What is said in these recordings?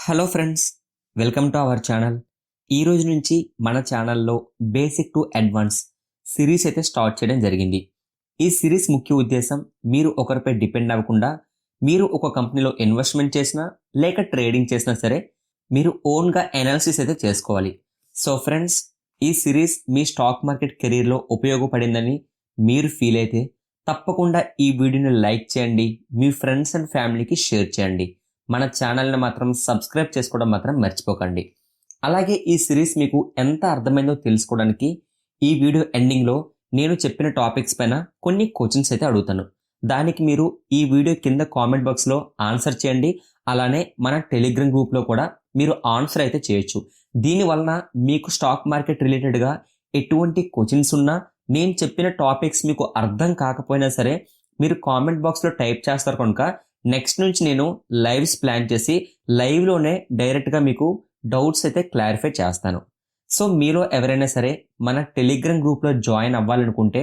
Hello friends, welcome to our channel. ఈ రోజు నుంచి మన ఛానల్లో బేసిక్ టు అడ్వాన్స్ సిరీస్ అయితే స్టార్ట్ చేయడం జరిగింది. ఈ సిరీస్ ముఖ్య ఉద్దేశం మీరు ఒకరిపై డిపెండ్ అవ్వకుండా మీరు ఒక కంపెనీలో ఇన్వెస్ట్మెంట్ చేసినా లేక ట్రేడింగ్ చేసినా సరే మీరు ఓన్గా అనాలిసిస్ అయితే చేసుకోవాలి. సో ఫ్రెండ్స్, ఈ సిరీస్ మీ స్టాక్ మార్కెట్ కెరీర్లో ఉపయోగపడిందని మీరు ఫీల్ అయితే తప్పకుండా ఈ వీడియోని లైక్ చేయండి, మీ ఫ్రెండ్స్ అండ్ ఫ్యామిలీకి షేర్ చేయండి. మన ఛానల్ని మాత్రం సబ్స్క్రైబ్ చేసుకోవడం మాత్రం మర్చిపోకండి. అలాగే ఈ సిరీస్ మీకు ఎంత అర్థమైందో తెలుసుకోవడానికి ఈ వీడియో ఎండింగ్లో నేను చెప్పిన టాపిక్స్ పైన కొన్ని క్వశ్చన్స్ అయితే అడుగుతాను. దానికి మీరు ఈ వీడియో కింద కామెంట్ బాక్స్లో ఆన్సర్ చేయండి. అలానే మన టెలిగ్రామ్ గ్రూప్లో కూడా మీరు ఆన్సర్ అయితే చేయొచ్చు. దీనివలన మీకు స్టాక్ మార్కెట్ రిలేటెడ్గా ఎటువంటి క్వశ్చన్స్ ఉన్నా, నేను చెప్పిన టాపిక్స్ మీకు అర్థం కాకపోయినా సరే మీరు కామెంట్ బాక్స్లో టైప్ చేస్తారు కనుక నెక్స్ట్ నుంచి నేను లైవ్స్ ప్లాన్ చేసి లైవ్లోనే డైరెక్ట్గా మీకు డౌట్స్ అయితే క్లారిఫై చేస్తాను. సో మీలో ఎవరైనా సరే మన టెలిగ్రామ్ గ్రూప్లో జాయిన్ అవ్వాలనుకుంటే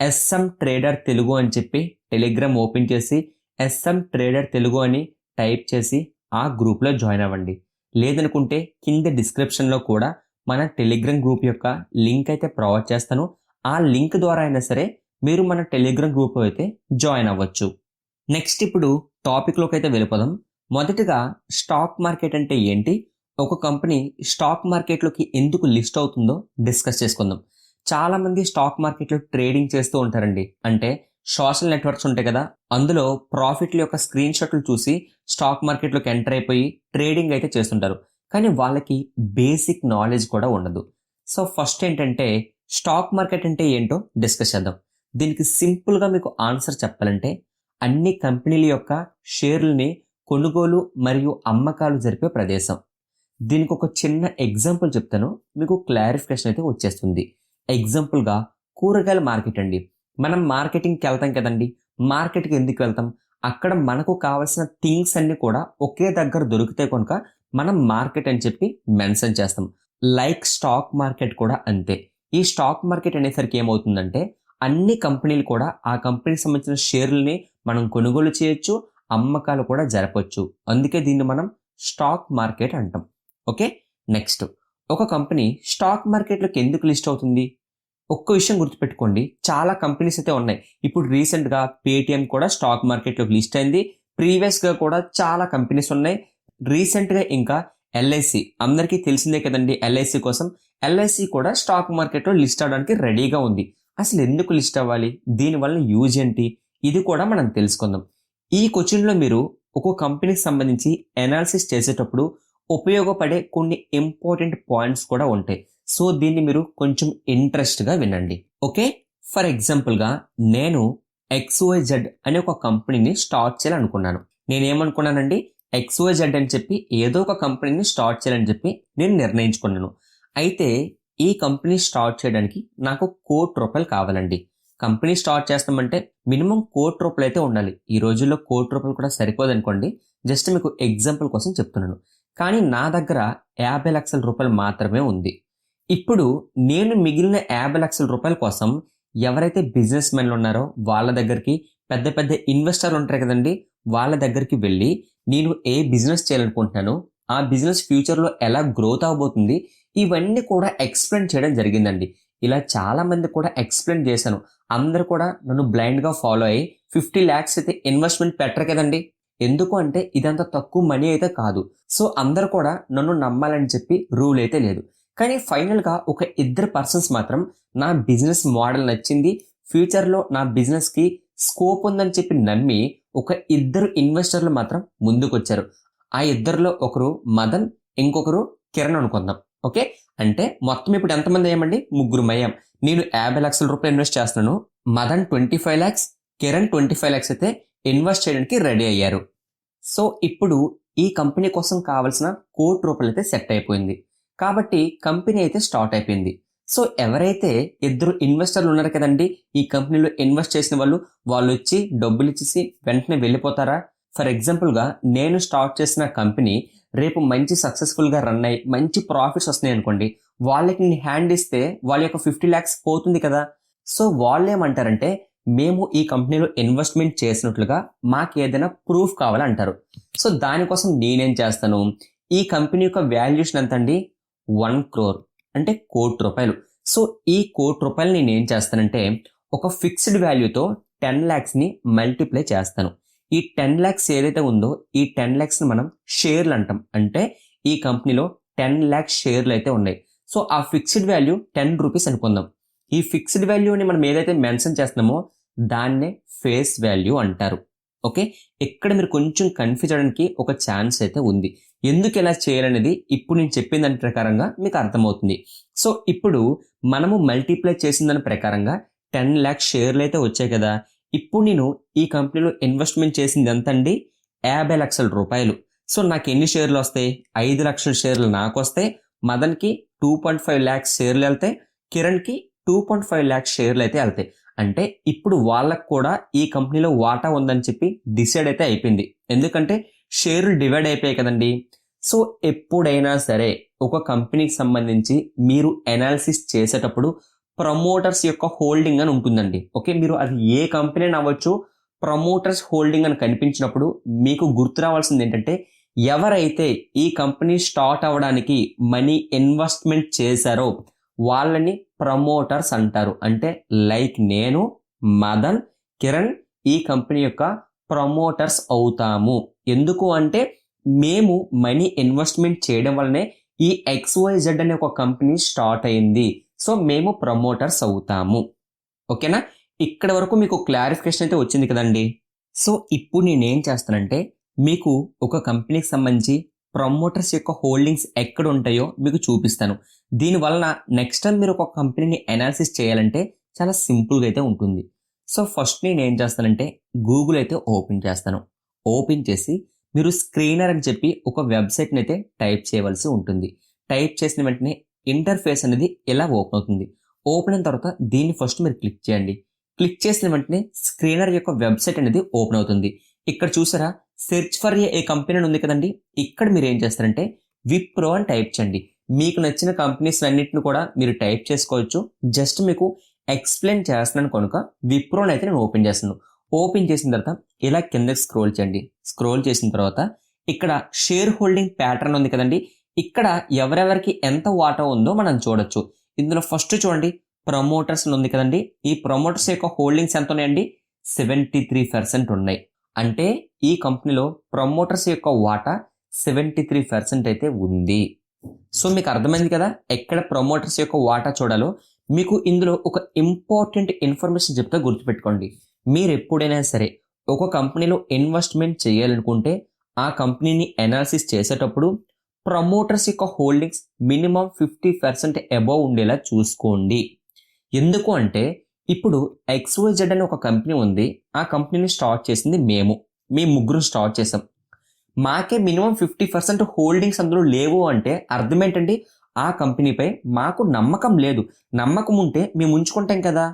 ఎస్ఎం ట్రేడర్ తెలుగు అని చెప్పి టెలిగ్రామ్ ఓపెన్ చేసి ఎస్ఎం ట్రేడర్ తెలుగు అని టైప్ చేసి ఆ గ్రూప్లో జాయిన్ అవ్వండి. లేదనుకుంటే కింద డిస్క్రిప్షన్లో కూడా మన టెలిగ్రామ్ గ్రూప్ యొక్క లింక్ అయితే ప్రొవైడ్ చేస్తాను. ఆ లింక్ ద్వారా అయినా సరే మీరు మన టెలిగ్రామ్ గ్రూప్లో అయితే జాయిన్ అవ్వచ్చు. నెక్స్ట్ ఇప్పుడు టాపిక్లోకి అయితే వెళ్ళిపోదాం. మొదటిగా స్టాక్ మార్కెట్ అంటే ఏంటి, ఒక కంపెనీ స్టాక్ మార్కెట్లోకి ఎందుకు లిస్ట్ అవుతుందో డిస్కస్ చేసుకుందాం. చాలామంది స్టాక్ మార్కెట్లో ట్రేడింగ్ చేస్తూ ఉంటారండి. అంటే సోషల్ నెట్వర్క్స్ ఉంటాయి కదా, అందులో ప్రాఫిట్ల యొక్క స్క్రీన్ షాట్లు చూసి స్టాక్ మార్కెట్లోకి ఎంటర్ అయిపోయి ట్రేడింగ్ అయితే చేస్తుంటారు. కానీ వాళ్ళకి బేసిక్ నాలెడ్జ్ కూడా ఉండదు. సో ఫస్ట్ ఏంటంటే స్టాక్ మార్కెట్ అంటే ఏంటో డిస్కస్ చేద్దాం. దీనికి సింపుల్గా మీకు ఆన్సర్ చెప్పాలంటే అన్ని కంపెనీల యొక్క షేర్లని కొనుగోలు మరియు అమ్మకాలు జరిపే ప్రదేశం. దీనికి ఒక చిన్న ఎగ్జాంపుల్ చెప్తాను, మీకు క్లారిఫికేషన్ అయితే వచ్చేస్తుంది. ఎగ్జాంపుల్గా కూరగాయల మార్కెట్ అండి. మనం మార్కెటింగ్కి వెళ్తాం కదండి. మార్కెట్కి ఎందుకు వెళ్తాం? అక్కడ మనకు కావాల్సిన థింగ్స్ అన్ని కూడా ఒకే దగ్గర దొరికితే కనుక మనం మార్కెట్ అని చెప్పి మెన్షన్ చేస్తాం. లైక్ స్టాక్ మార్కెట్ కూడా అంతే. ఈ స్టాక్ మార్కెట్ అనేసరికి ఏమవుతుందంటే అన్ని కంపెనీలు కూడా ఆ కంపెనీకి సంబంధించిన షేర్లని మనం కొనుగోలు చేయొచ్చు, అమ్మకాలు కూడా జరపచ్చు. అందుకే దీన్ని మనం స్టాక్ మార్కెట్ అంటాం. ఓకే, నెక్స్ట్ ఒక కంపెనీ స్టాక్ మార్కెట్లోకి ఎందుకు లిస్ట్ అవుతుంది? ఒక్క విషయం గుర్తుపెట్టుకోండి, చాలా కంపెనీస్ అయితే ఉన్నాయి. ఇప్పుడు రీసెంట్గా పేటిఎం కూడా స్టాక్ మార్కెట్లోకి లిస్ట్ అయింది. ప్రీవియస్గా కూడా చాలా కంపెనీస్ ఉన్నాయి. రీసెంట్గా ఇంకా ఎల్ఐసి, అందరికీ తెలిసిందే కదండి ఎల్ఐసి కోసం. ఎల్ఐసి కూడా స్టాక్ మార్కెట్లో లిస్ట్ అవడానికి రెడీగా ఉంది. అసలు ఎందుకు లిస్ట్ అవ్వాలి, దీనివల్ల యూజ్ ఏంటి, ఇది కూడా మనం తెలుసుకుందాం. ఈ క్వశ్చన్లో మీరు ఒక కంపెనీకి సంబంధించి అనాలిసిస్ చేసేటప్పుడు ఉపయోగపడే కొన్ని ఇంపార్టెంట్ పాయింట్స్ కూడా ఉంటాయి. సో దీన్ని మీరు కొంచెం ఇంట్రెస్ట్గా వినండి. ఓకే, ఫర్ ఎగ్జాంపుల్గా నేను XYZ అనే ఒక కంపెనీని స్టార్ట్ చేయాలనుకున్నాను. నేనేమనుకున్నానండి, XYZ అని చెప్పి ఏదో ఒక కంపెనీని స్టార్ట్ చేయాలని చెప్పి నేను నిర్ణయించుకున్నాను. అయితే ఈ కంపెనీ స్టార్ట్ చేయడానికి నాకు ₹1,00,00,000 కావాలండి. కంపెనీ స్టార్ట్ చేస్తామంటే మినిమం ₹1,00,00,000 అయితే ఉండాలి. ఈ రోజుల్లో ₹1,00,00,000 కూడా సరిపోదనుకోండి, జస్ట్ మీకు ఎగ్జాంపుల్ కోసం చెప్తున్నాను. కానీ నా దగ్గర ₹50,00,000 మాత్రమే ఉంది. ఇప్పుడు నేను మిగిలిన ₹50,00,000 కోసం ఎవరైతే బిజినెస్ మెన్లు ఉన్నారో వాళ్ళ దగ్గరికి, పెద్ద పెద్ద ఇన్వెస్టర్ ఉంటారు కదండి, వాళ్ళ దగ్గరికి వెళ్ళి నేను ఏ బిజినెస్ చేయాలనుకుంటున్నాను, ఆ బిజినెస్ ఫ్యూచర్లో ఎలా గ్రోత్ అవబోతుంది, ఇవన్నీ కూడా ఎక్స్ప్లెయిన్ చేయడం జరిగిందండి. ఇలా చాలా మంది కూడా ఎక్స్ప్లెయిన్ చేశాను. అందరూ కూడా నన్ను బ్లైండ్గా ఫాలో అయ్యి 50 lakhs అయితే ఇన్వెస్ట్మెంట్ పెట్టరు కదండి. ఎందుకు అంటే ఇదంతా తక్కువ మనీ అయితే కాదు. సో అందరూ కూడా నన్ను నమ్మాలని చెప్పి రూల్ అయితే లేదు. కానీ ఫైనల్గా ఒక ఇద్దరు పర్సన్స్ మాత్రం నా బిజినెస్ మోడల్ నచ్చింది, ఫ్యూచర్లో నా బిజినెస్కి స్కోప్ ఉందని చెప్పి నమ్మి ఒక ఇద్దరు ఇన్వెస్టర్లు మాత్రం ముందుకొచ్చారు. ఆ ఇద్దరిలో ఒకరు మదన్, ఇంకొకరు కిరణ్ అనుకుందాం. ఓకే, అంటే మొత్తం ఇప్పుడు ఎంతమంది అయ్యామండి? ముగ్గురు అయ్యాం. నేను ₹50,00,000 ఇన్వెస్ట్ చేస్తున్నాను, మదన్ 25 lakhs, కిరణ్ 25 lakhs అయితే ఇన్వెస్ట్ చేయడానికి రెడీ అయ్యారు. సో ఇప్పుడు ఈ కంపెనీ కోసం కావాల్సిన ₹1,00,00,000 అయితే సెట్ అయిపోయింది. కాబట్టి కంపెనీ అయితే స్టార్ట్ అయిపోయింది. సో ఎవరైతే ఇద్దరు ఇన్వెస్టర్లు ఉన్నారు కదండి, ఈ కంపెనీలో ఇన్వెస్ట్ చేసిన వాళ్ళు వచ్చి డబ్బులు ఇచ్చేసి వెంటనే వెళ్ళిపోతారా? ఫర్ ఎగ్జాంపుల్గా నేను స్టార్ట్ చేసిన కంపెనీ రేపు మంచి సక్సెస్ఫుల్గా రన్ అయ్యి మంచి ప్రాఫిట్స్ వస్తున్నాయి అనుకోండి, వాళ్ళకి నేను హ్యాండ్ ఇస్తే వాళ్ళ యొక్క 50 lakhs పోతుంది కదా. సో వాళ్ళు ఏమంటారంటే, మేము ఈ కంపెనీలో ఇన్వెస్ట్మెంట్ చేసినట్లుగా మాకు ఏదైనా ప్రూఫ్ కావాలంటారు. సో దానికోసం నేనేం చేస్తాను, ఈ కంపెనీ యొక్క వాల్యుయేషన్ ఎంత అండి? 1 crore అంటే ₹1,00,00,000. సో ఈ ₹1,00,00,000 నేను ఏం చేస్తానంటే ఒక ఫిక్స్డ్ వాల్యూతో 10 lakhsని మల్టిప్లై చేస్తాను. ఈ 10 lakhs ఏదైతే ఉందో ఈ 10 lakhsని మనం షేర్లు అంటాం. అంటే ఈ కంపెనీలో 10 lakhs షేర్లు అయితే ఉన్నాయి. సో ఆ ఫిక్స్డ్ వాల్యూ ₹10 అనుకుందాం. ఈ ఫిక్స్డ్ వాల్యూని మనం ఏదైతే మెన్షన్ చేస్తున్నామో దాన్నే ఫేస్ వాల్యూ అంటారు. ఓకే, ఇక్కడ మీరు కొంచెం కన్ఫ్యూజ్ అవడానికి ఒక ఛాన్స్ అయితే ఉంది. ఎందుకు ఎలా చేయాలనేది ఇప్పుడు నేను చెప్పిన దాని ప్రకారంగా మీకు అర్థమవుతుంది. సో ఇప్పుడు మనము మల్టిప్లై చేసిన దాని ప్రకారంగా 10 lakhs షేర్లు అయితే వచ్చాయి కదా. ఇప్పుడు నేను ఈ కంపెనీలో ఇన్వెస్ట్మెంట్ చేసింది ఎంత అండి? ₹50,00,000. సో నాకు ఎన్ని షేర్లు వస్తాయి? 5 లక్షల షేర్లు నాకు వస్తాయి. మదన్కి 2.5 lakhs షేర్లు వెళ్తాయి. కిరణ్కి 2.5 lakhs షేర్లు అయితే వెళ్తాయి. అంటే ఇప్పుడు వాళ్ళకు కూడా ఈ కంపెనీలో వాటా ఉందని చెప్పి డిసైడ్ అయితే అయిపోయింది. ఎందుకంటే షేర్లు డివైడ్ అయిపోయాయి కదండి. సో ఎప్పుడైనా సరే ఒక కంపెనీకి సంబంధించి మీరు అనాలిసిస్ చేసేటప్పుడు ప్రమోటర్స్ యొక్క హోల్డింగ్ అని ఉంటుందండి. ఓకే, మీరు అది ఏ కంపెనీ అవ్వచ్చు, ప్రమోటర్స్ హోల్డింగ్ అని కనిపించినప్పుడు మీకు గుర్తు రావాల్సింది ఏంటంటే ఎవరైతే ఈ కంపెనీ స్టార్ట్ అవ్వడానికి మనీ ఇన్వెస్ట్మెంట్ చేశారో వాళ్ళని ప్రమోటర్స్ అంటారు. అంటే లైక్ నేను, మదన్, కిరణ్ ఈ కంపెనీ యొక్క ప్రమోటర్స్ అవుతాము. ఎందుకు అంటే మేము మనీ ఇన్వెస్ట్మెంట్ చేయడం వల్లనే ఈ XYZ అనే ఒక కంపెనీ స్టార్ట్ అయింది. సో మేము ప్రమోటర్స్ అవుతాము. ఓకేనా, ఇక్కడ వరకు మీకు క్లారిఫికేషన్ అయితే వచ్చింది కదండి. సో ఇప్పుడు నేనేం చేస్తానంటే మీకు ఒక కంపెనీకి సంబంధించి ప్రమోటర్స్ యొక్క హోల్డింగ్స్ ఎక్కడ ఉంటాయో మీకు చూపిస్తాను. దీనివల్ల నెక్స్ట్ టైం మీరు ఒక కంపెనీని అనాలిసిస్ చేయాలంటే చాలా సింపుల్గా అయితే ఉంటుంది. సో ఫస్ట్ నేను ఏం చేస్తానంటే గూగుల్ అయితే ఓపెన్ చేస్తాను. ఓపెన్ చేసి మీరు స్క్రీనర్ అని చెప్పి ఒక వెబ్సైట్ని అయితే టైప్ చేయవలసి ఉంటుంది. టైప్ చేసిన వెంటనే ఇంటర్ఫేస్ అనేది ఇలా ఓపెన్ అవుతుంది. ఓపెన్ అయిన తర్వాత దీన్ని ఫస్ట్ మీరు క్లిక్ చేయండి. క్లిక్ చేసిన వెంటనే స్క్రీనర్ యొక్క వెబ్సైట్ అనేది ఓపెన్ అవుతుంది. ఇక్కడ చూసారా సెర్చ్ ఫర్ ఏ కంపెనీ అని ఉంది కదండి. ఇక్కడ మీరు ఏం చేస్తారంటే విప్రో అని టైప్ చేయండి. మీకు నచ్చిన కంపెనీస్ అన్నిటిని కూడా మీరు టైప్ చేసుకోవచ్చు. జస్ట్ మీకు ఎక్స్ప్లెయిన్ చేస్తున్నాను కనుక విప్రోని అయితే నేను ఓపెన్ చేస్తున్నాను. ఓపెన్ చేసిన తర్వాత ఇలా కిందకి స్క్రోల్ చేయండి. స్క్రోల్ చేసిన తర్వాత ఇక్కడ షేర్ హోల్డింగ్ ప్యాటర్న్ ఉంది కదండి. ఇక్కడ ఎవరెవరికి ఎంత వాటా ఉందో మనం చూడొచ్చు. ఇందులో ఫస్ట్ చూడండి ప్రమోటర్స్ ఉంది కదండి. ఈ ప్రమోటర్స్ యొక్క హోల్డింగ్స్ ఎంత ఉన్నాయండి? 73% ఉన్నాయి. అంటే ఈ కంపెనీలో ప్రమోటర్స్ యొక్క వాటా 73% అయితే ఉంది. సో మీకు అర్థమైంది కదా ఎక్కడ ప్రమోటర్స్ యొక్క వాటా చూడాలో. మీకు ఇందులో ఒక ఇంపార్టెంట్ ఇన్ఫర్మేషన్ చెప్తే గుర్తుపెట్టుకోండి. మీరు ఎప్పుడైనా సరే ఒక కంపెనీలో ఇన్వెస్ట్మెంట్ చేయాలనుకుంటే ఆ కంపెనీని అనాలిసిస్ చేసేటప్పుడు ప్రమోటర్స్ యొక్క హోల్డింగ్స్ మినిమం 50% అబోవ్ ఉండేలా చూసుకోండి. ఎందుకు అంటే ఇప్పుడు XYZ అనే ఒక కంపెనీ ఉంది. ఆ కంపెనీని స్టార్ట్ చేసింది మేము ముగ్గురు స్టార్ట్ చేసాం. మాకే మినిమం 50% హోల్డింగ్స్ అందులో లేవు అంటే అర్థం ఏంటండి? ఆ కంపెనీపై మాకు నమ్మకం లేదు. నమ్మకం ఉంటే మేము ఉంచుకుంటాం కదా.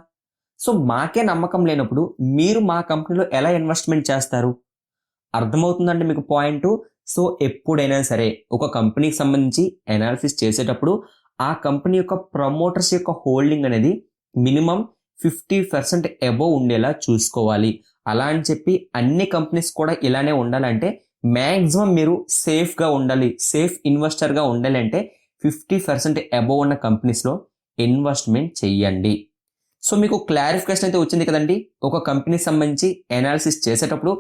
సో మాకే నమ్మకం లేనప్పుడు మీరు మా కంపెనీలో ఎలా ఇన్వెస్ట్మెంట్ చేస్తారు? అర్థమవుతుందండి మీకు పాయింట్. సో ఎప్పుడైనా సరే ఒక కంపెనీకి సంబంధించి అనాలిసిస్ చేసేటప్పుడు ఆ కంపెనీ యొక్క ప్రమోటర్స్ యొక్క హోల్డింగ్ అనేది మినిమం 50% అబోవ్ ఉండేలా చూసుకోవాలి. అలా అని చెప్పి అన్ని కంపెనీస్ కూడా ఇలానే ఉండాలంటే మ్యాక్సిమం మీరు సేఫ్గా ఉండాలి, సేఫ్ ఇన్వెస్టర్గా ఉండాలి అంటే 50% అబోవ్ ఉన్న కంపెనీస్లో ఇన్వెస్ట్మెంట్ చెయ్యండి. సో మీకు క్లారిఫికేషన్ అయితే వచ్చింది కదండి. ఒక కంపెనీకి సంబంధించి అనాలిసిస్ చేసేటప్పుడు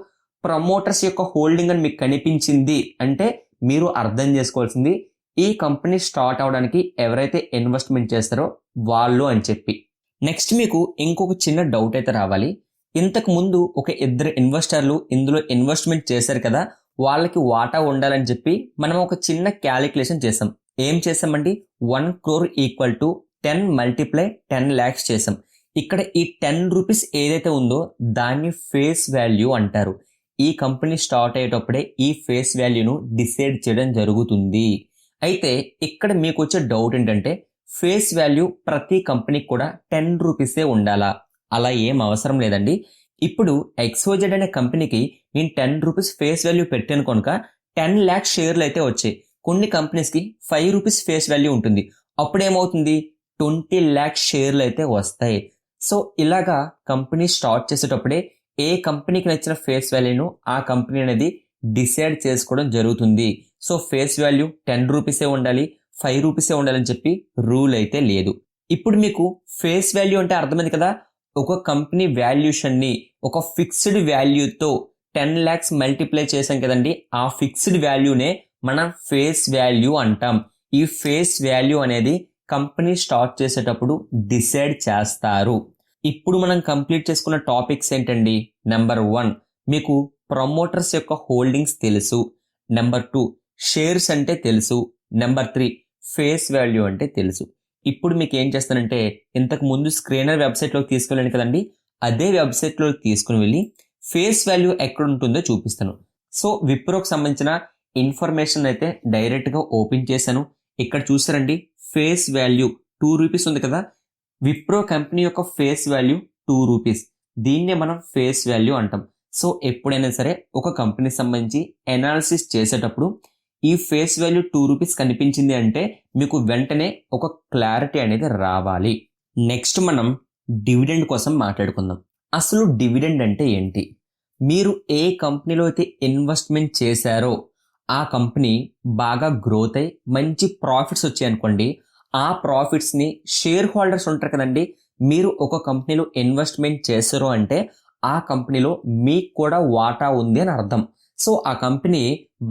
ప్రమోటర్స్ యొక్క హోల్డింగ్ అని మీకు కనిపించింది అంటే మీరు అర్థం చేసుకోవాల్సింది ఈ కంపెనీ స్టార్ట్ అవడానికి ఎవరైతే ఇన్వెస్ట్మెంట్ చేస్తారో వాళ్ళు అని చెప్పి. నెక్స్ట్ మీకు ఇంకొక చిన్న డౌట్ అయితే రావాలి. ఇంతకు ముందు ఒక ఇద్దరు ఇన్వెస్టర్లు ఇందులో ఇన్వెస్ట్మెంట్ చేశారు కదా, వాళ్ళకి వాటా ఉండాలని చెప్పి మనం ఒక చిన్న క్యాలిక్యులేషన్ చేసాం. ఏం చేసామండి? 1 crore equal to 10 multiply 10 lakhs చేసాం. ఇక్కడ ఈ ₹10 ఏదైతే ఉందో దాన్ని ఫేస్ వాల్యూ అంటారు. ఈ కంపెనీ స్టార్ట్ అయ్యేటప్పుడే ఈ ఫేస్ వాల్యూను డిసైడ్ చేయడం జరుగుతుంది. అయితే ఇక్కడ మీకు వచ్చే డౌట్ ఏంటంటే ఫేస్ వాల్యూ ప్రతి కంపెనీకి కూడా ₹10 ఉండాలా? అలా ఏం అవసరం లేదండి. ఇప్పుడు XYZ అనే కంపెనీకి నేను ₹10 ఫేస్ వాల్యూ పెట్టాను కనుక 10 lakhs షేర్లు అయితే వచ్చాయి. కొన్ని కంపెనీస్కి ₹5 ఫేస్ వాల్యూ ఉంటుంది. అప్పుడేమవుతుంది? 20 lakhs షేర్లు అయితే వస్తాయి. సో ఇలాగా కంపెనీ స్టార్ట్ చేసేటప్పుడే ఏ కంపెనీకి నచ్చిన ఫేస్ వాల్యూను ఆ కంపెనీ అనేది డిసైడ్ చేసుకోవడం జరుగుతుంది. సో ఫేస్ వాల్యూ 10 రూపీసే ఉండాలి, 5 రూపీసే ఉండాలని చెప్పి రూల్ అయితే లేదు. ఇప్పుడు మీకు ఫేస్ వాల్యూ అంటే అర్థమైంది కదా. ఒక కంపెనీ వాల్యూషన్ని ఒక ఫిక్స్డ్ వాల్యూతో 10 lakhs మల్టిప్లై చేసాం కదండి, ఆ ఫిక్స్డ్ వాల్యూనే మనం ఫేస్ వాల్యూ అంటాం. ఈ ఫేస్ వాల్యూ అనేది కంపెనీ స్టార్ట్ చేసేటప్పుడు డిసైడ్ చేస్తారు. ఇప్పుడు మనం కంప్లీట్ చేసుకున్న టాపిక్స్ ఏంటండి? నెంబర్ 1 మీకు ప్రమోటర్స్ యొక్క హోల్డింగ్స్ తెలుసు. నెంబర్ 2 షేర్స్ అంటే తెలుసు. నెంబర్ 3 ఫేస్ వాల్యూ అంటే తెలుసు. ఇప్పుడు మీకు ఏం చేస్తానంటే, ఇంతకు ముందు స్క్రీనర్ వెబ్సైట్లోకి తీసుకెళ్ళాను కదండి, అదే వెబ్సైట్లోకి తీసుకుని వెళ్ళి ఫేస్ వాల్యూ ఎక్కడ ఉంటుందో చూపిస్తాను. సో విప్రోకి సంబంధించిన ఇన్ఫర్మేషన్ అయితే డైరెక్ట్గా ఓపెన్ చేశాను. ఇక్కడ చూసారండి, ఫేస్ వాల్యూ 2 రూపీస్ ఉంది కదా. విప్రో కంపెనీ యొక్క ఫేస్ వాల్యూ 2 రూపీస్. దీన్నే మనం ఫేస్ వాల్యూ అంటాం. సో ఎప్పుడైనా సరే ఒక కంపెనీ సంబంధించి ఎనాలిసిస్ చేసేటప్పుడు ఈ ఫేస్ వాల్యూ 2 రూపీస్ కనిపించింది అంటే మీకు వెంటనే ఒక క్లారిటీ అనేది రావాలి. నెక్స్ట్ మనం డివిడెండ్ కోసం మాట్లాడుకుందాం. అసలు డివిడెండ్ అంటే ఏంటి? మీరు ఏ కంపెనీలో అయితే ఇన్వెస్ట్మెంట్ చేశారో ఆ కంపెనీ బాగా గ్రోత్ అయి మంచి ప్రాఫిట్స్ వచ్చాయి అనుకోండి, ఆ ప్రాఫిట్స్ని షేర్ హోల్డర్స్ ఉంటారు కదండి, మీరు ఒక కంపెనీలో ఇన్వెస్ట్మెంట్ చేశారు అంటే ఆ కంపెనీలో మీకు కూడా వాటా ఉంది అని అర్థం. సో ఆ కంపెనీ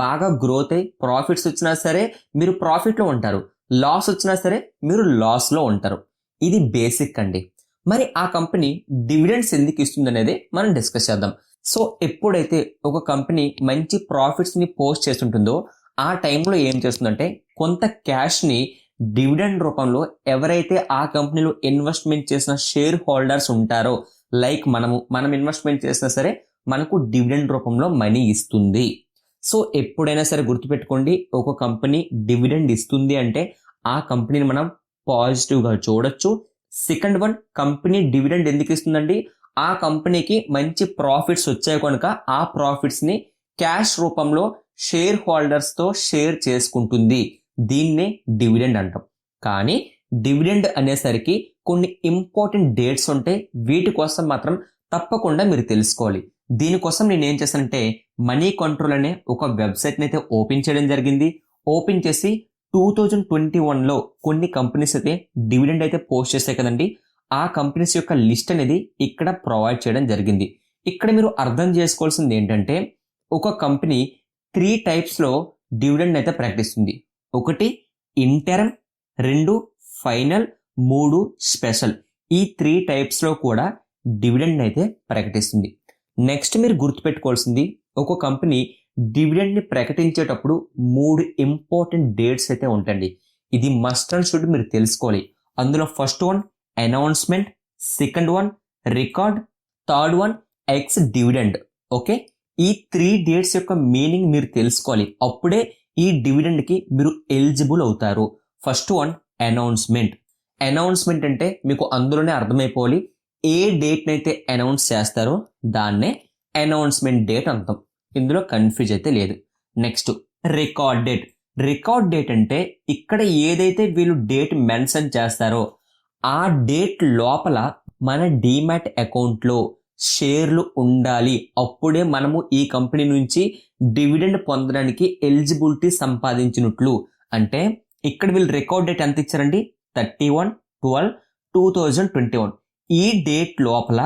బాగా గ్రోత్ అయి ప్రాఫిట్స్ వచ్చినా సరే మీరు ప్రాఫిట్లో ఉంటారు, లాస్ వచ్చినా సరే మీరు లాస్లో ఉంటారు. ఇది బేసిక్ అండి. మరి ఆ కంపెనీ డివిడెండ్స్ ఎందుకు ఇస్తుంది అనేది మనం డిస్కస్ చేద్దాం. సో ఎప్పుడైతే ఒక కంపెనీ మంచి ప్రాఫిట్స్ని పోస్ట్ చేస్తుంటుందో ఆ టైంలో ఏం చేస్తుందంటే కొంత క్యాష్ని డివిడెండ్ రూపంలో ఎవరైతే ఆ కంపెనీలో ఇన్వెస్ట్మెంట్ చేసిన షేర్ హోల్డర్స్ ఉంటారో, లైక్ మనం ఇన్వెస్ట్మెంట్ చేసినా సరే మనకు డివిడెండ్ రూపంలో మనీ ఇస్తుంది. సో ఎప్పుడైనా సరే గుర్తుపెట్టుకోండి, ఒక కంపెనీ డివిడెండ్ ఇస్తుంది అంటే ఆ కంపెనీని మనం పాజిటివ్గా చూడొచ్చు. సెకండ్ వన్, కంపెనీ డివిడెండ్ ఎందుకు ఇస్తుందండి? ఆ కంపెనీకి మంచి ప్రాఫిట్స్ వచ్చాయి కనుక ఆ ప్రాఫిట్స్ని క్యాష్ రూపంలో షేర్ హోల్డర్స్తో షేర్ చేసుకుంటుంది. దీన్నే డివిడెండ్ అంటాం. కానీ డివిడెండ్ అనేసరికి కొన్ని ఇంపార్టెంట్ డేట్స్ ఉంటాయి, వీటి కోసం మాత్రం తప్పకుండా మీరు తెలుసుకోవాలి. దీనికోసం నేను ఏం చేశానంటే మనీ కంట్రోల్ అనే ఒక వెబ్సైట్ని అయితే ఓపెన్ చేయడం జరిగింది. ఓపెన్ చేసి 2021లో కొన్ని కంపెనీస్ అయితే డివిడెండ్ అయితే పోస్ట్ చేశాయి కదండి, ఆ కంపెనీస్ యొక్క లిస్ట్ అనేది ఇక్కడ ప్రొవైడ్ చేయడం జరిగింది. ఇక్కడ మీరు అర్థం చేసుకోవాల్సింది ఏంటంటే ఒక కంపెనీ 3 టైప్స్లో డివిడెండ్ అయితే ప్రకటిస్తుంది. 1 ఇంటర్మ్, 2 ఫైనల్, 3 స్పెషల్. ఈ 3 టైప్స్లో కూడా డివిడెండ్ అయితే ప్రకటిస్తుంది. నెక్స్ట్ మీరు గుర్తుపెట్టుకోవాల్సింది, ఒక కంపెనీ డివిడెండ్ని ప్రకటించేటప్పుడు 3 ఇంపార్టెంట్ డేట్స్ అయితే ఉంటాయండి. ఇది మస్ట్ అండ్ షుడ్ మీరు తెలుసుకోవాలి. అందులో first one announcement, second one record, third one X dividend. Okay, ఈ 3 డేట్స్ యొక్క మీనింగ్ మీరు తెలుసుకోవాలి, అప్పుడే ఈ డివిడెండ్కి మీరు ఎలిజిబుల్ అవుతారు. First one announcement. అనౌన్స్మెంట్ అంటే మీకు అందులోనే అర్థమైపోవాలి, ఏ డేట్ని అయితే అనౌన్స్ చేస్తారో దాన్నే అనౌన్స్మెంట్ డేట్ అంటాం. ఇందులో కన్ఫ్యూజ్ అయితే లేదు. Next record date. Record date అంటే ఇక్కడ ఏదైతే వీళ్ళు డేట్ మెన్షన్ చేస్తారో ఆ డేట్ లోపల మన డీమ్యాట్ అకౌంట్లో షేర్లు ఉండాలి, అప్పుడే మనము ఈ కంపెనీ నుంచి డివిడెండ్ పొందడానికి ఎలిజిబిలిటీ సంపాదించినట్లు. అంటే ఇక్కడ వీళ్ళు రికార్డ్ డేట్ ఎంత ఇచ్చారండి? 31/12/2021. ఈ డేట్ లోపల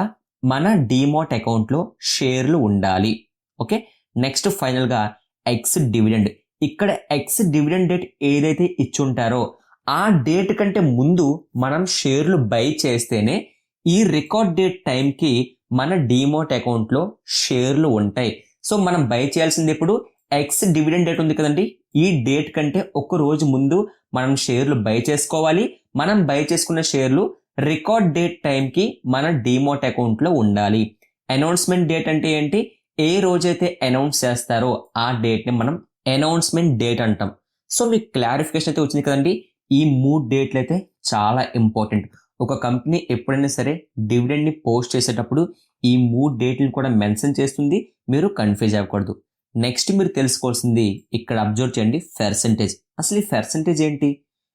మన డీమాట్ అకౌంట్లో షేర్లు ఉండాలి. ఓకే, నెక్స్ట్ ఫైనల్గా ఎక్స్ డివిడెండ్. ఇక్కడ ఎక్స్ డివిడెండ్ డేట్ ఏదైతే ఇచ్చుంటారో ఆ డేట్ కంటే ముందు మనం షేర్లు బై చేస్తేనే ఈ రికార్డ్ డేట్ టైంకి మన డీమాట్ అకౌంట్లో షేర్లు ఉంటాయి. సో మనం బై చేయాల్సింది ఇప్పుడు ఎక్స్ డివిడెండ్ డేట్ ఉంది కదండి, ఈ డేట్ కంటే ఒక రోజు ముందు మనం షేర్లు బై చేసుకోవాలి. మనం బై చేసుకున్న షేర్లు రికార్డ్ డేట్ టైంకి మన డీమాట్ అకౌంట్లో ఉండాలి. అనౌన్స్మెంట్ డేట్ అంటే ఏంటి? ఏ రోజైతే అనౌన్స్ చేస్తారో ఆ డేట్ని మనం అనౌన్స్మెంట్ డేట్ అంటాం. సో మీకు క్లారిఫికేషన్ అయితే వచ్చింది కదండి. ఈ 3 డేట్లు అయితే చాలా ఇంపార్టెంట్. ఒక కంపెనీ ఎప్పుడైనా సరే డివిడెండ్ని పోస్ట్ చేసేటప్పుడు ఈ 3 డేట్లను కూడా మెన్షన్ చేస్తుంది, మీరు కన్ఫ్యూజ్ అవ్వకూడదు. నెక్స్ట్ మీరు తెలుసుకోవాల్సింది ఇక్కడ అబ్జర్వ్ చేయండి, పర్సెంటేజ్. అసలు ఈ పర్సెంటేజ్ ఏంటి?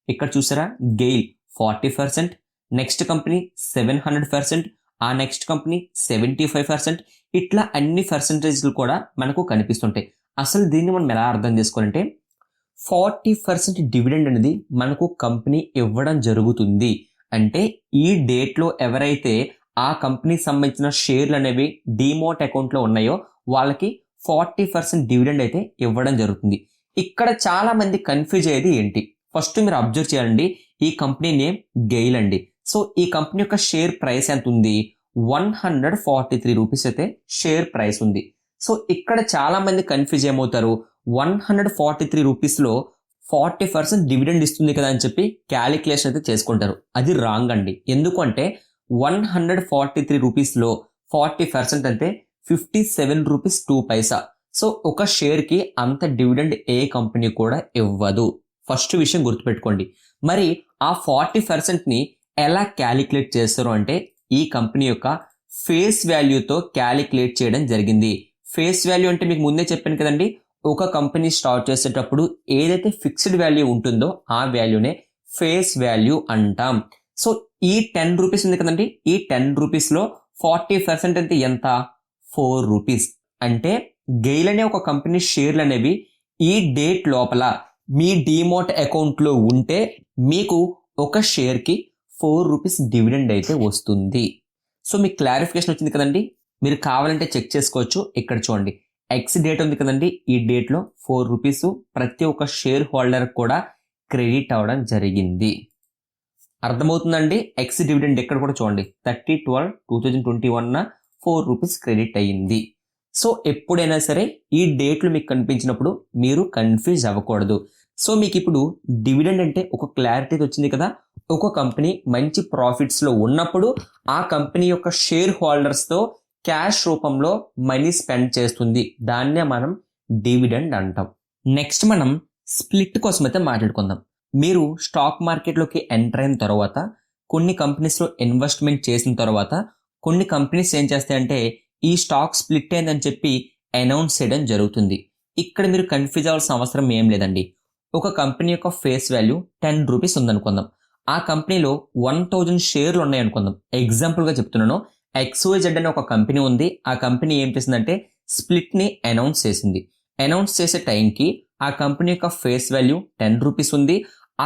ఇక్కడ చూసారా, గెయిల్ 40%, నెక్స్ట్ కంపెనీ 700%, ఆ నెక్స్ట్ కంపెనీ 75%, ఇట్లా అన్ని పర్సెంటేజ్లు కూడా మనకు కనిపిస్తుంటాయి. అసలు దీన్ని మనం ఎలా అర్థం చేసుకోవాలంటే 40% డివిడెండ్ అనేది మనకు కంపెనీ ఇవ్వడం జరుగుతుంది. అంటే ఈ డేట్లో ఎవరైతే ఆ కంపెనీకి సంబంధించిన షేర్లు అనేవి డీమోట్ అకౌంట్లో ఉన్నాయో వాళ్ళకి 40% డివిడెండ్ అయితే ఇవ్వడం జరుగుతుంది. ఇక్కడ చాలా మంది కన్ఫ్యూజ్ అయ్యేది ఏంటి? ఫస్ట్ మీరు అబ్జర్వ్ చేయండి, ఈ కంపెనీ నేమ్ గెయిల్ అండి. సో ఈ కంపెనీ యొక్క షేర్ ప్రైస్ ఎంత ఉంది? 143 రూపీస్ అయితే షేర్ ప్రైస్ ఉంది. సో ఇక్కడ చాలా మంది కన్ఫ్యూజ్ ఏమవుతారు, 143 రూపీస్లో 40% డివిడెండ్ ఇస్తుంది కదా అని చెప్పి క్యాలిక్యులేషన్ అయితే చేసుకుంటారు. అది రాంగ్ అండి. ఎందుకంటే 143 రూపీస్లో 40% అంటే 57 రూపీస్ 2 పైసా. సో ఒక షేర్కి అంత డివిడెండ్ ఏ కంపెనీ కూడా ఇవ్వదు. ఫస్ట్ విషయం గుర్తుపెట్టుకోండి. మరి ఆ 40%ని ఎలా క్యాలిక్యులేట్ చేస్తారు అంటే ఈ కంపెనీ యొక్క ఫేస్ వాల్యూతో క్యాలిక్యులేట్ చేయడం జరిగింది. ఫేస్ వాల్యూ అంటే మీకు ముందే చెప్పాను కదండి, ఒక కంపెనీ స్టార్ట్ చేసేటప్పుడు ఏదైతే ఫిక్స్డ్ వాల్యూ ఉంటుందో ఆ వాల్యూనే ఫేస్ వాల్యూ అంటాం. సో ఈ 10 రూపీస్ ఉంది కదండి, ఈ 10 రూపీస్లో 40% అంటే ఎంత? 4 రూపీస్. అంటే గెయిల్ అనే ఒక కంపెనీ షేర్లు అనేవి ఈ డేట్ లోపల మీ డీమోట్ అకౌంట్లో ఉంటే మీకు ఒక షేర్కి 4 రూపీస్ డివిడెండ్ అయితే వస్తుంది. సో మీకు క్లారిఫికేషన్ వచ్చింది కదండి. మీరు కావాలంటే చెక్ చేసుకోవచ్చు. ఇక్కడ చూడండి, ఎక్స్ డేట్ ఉంది కదండి, ఈ డేట్లో 4 రూపీస్ ప్రతి ఒక్క షేర్ హోల్డర్ కూడా క్రెడిట్ అవ్వడం జరిగింది. అర్థమవుతుందండి? ఎక్స్ డివిడెండ్ ఎక్కడ కూడా చూడండి, 30/12/2021 4 రూపీస్ క్రెడిట్ అయ్యింది. సో ఎప్పుడైనా సరే ఈ డేట్లు మీకు కనిపించినప్పుడు మీరు కన్ఫ్యూజ్ అవ్వకూడదు. సో మీకు ఇప్పుడు డివిడెండ్ అంటే ఒక క్లారిటీ వచ్చింది కదా. ఒక కంపెనీ మంచి ప్రాఫిట్స్లో ఉన్నప్పుడు ఆ కంపెనీ యొక్క షేర్ హోల్డర్స్తో క్యాష్ రూపంలో మనీ స్పెండ్ చేస్తుంది. దాన్నే మనం డివిడెండ్ అంటాం. నెక్స్ట్ మనం స్ప్లిట్ కోసం అయితే మాట్లాడుకుందాం. మీరు స్టాక్ మార్కెట్లోకి ఎంటర్ అయిన తర్వాత కొన్ని కంపెనీస్లో ఇన్వెస్ట్మెంట్ చేసిన తర్వాత కొన్ని కంపెనీస్ ఏం చేస్తాయంటే ఈ స్టాక్ స్ప్లిట్ అయిందని చెప్పి అనౌన్స్ చేయడం జరుగుతుంది. ఇక్కడ మీరు కన్ఫ్యూజ్ అవ్వాల్సిన అవసరం ఏం లేదండి. ఒక కంపెనీ యొక్క ఫేస్ వాల్యూ 10 రూపీస్ ఉందనుకుందాం. ఆ కంపెనీలో 1000 షేర్లు ఉన్నాయనుకుందాం. ఎగ్జాంపుల్గా చెప్తున్నాను, XYZ అనే ఒక కంపెనీ ఉంది. ఆ కంపెనీ ఏం చేసిందంటే స్ప్లిట్ని అనౌన్స్ చేసింది. అనౌన్స్ చేసే టైంకి ఆ కంపెనీ యొక్క ఫేస్ వాల్యూ 10 రూపీస్ ఉంది.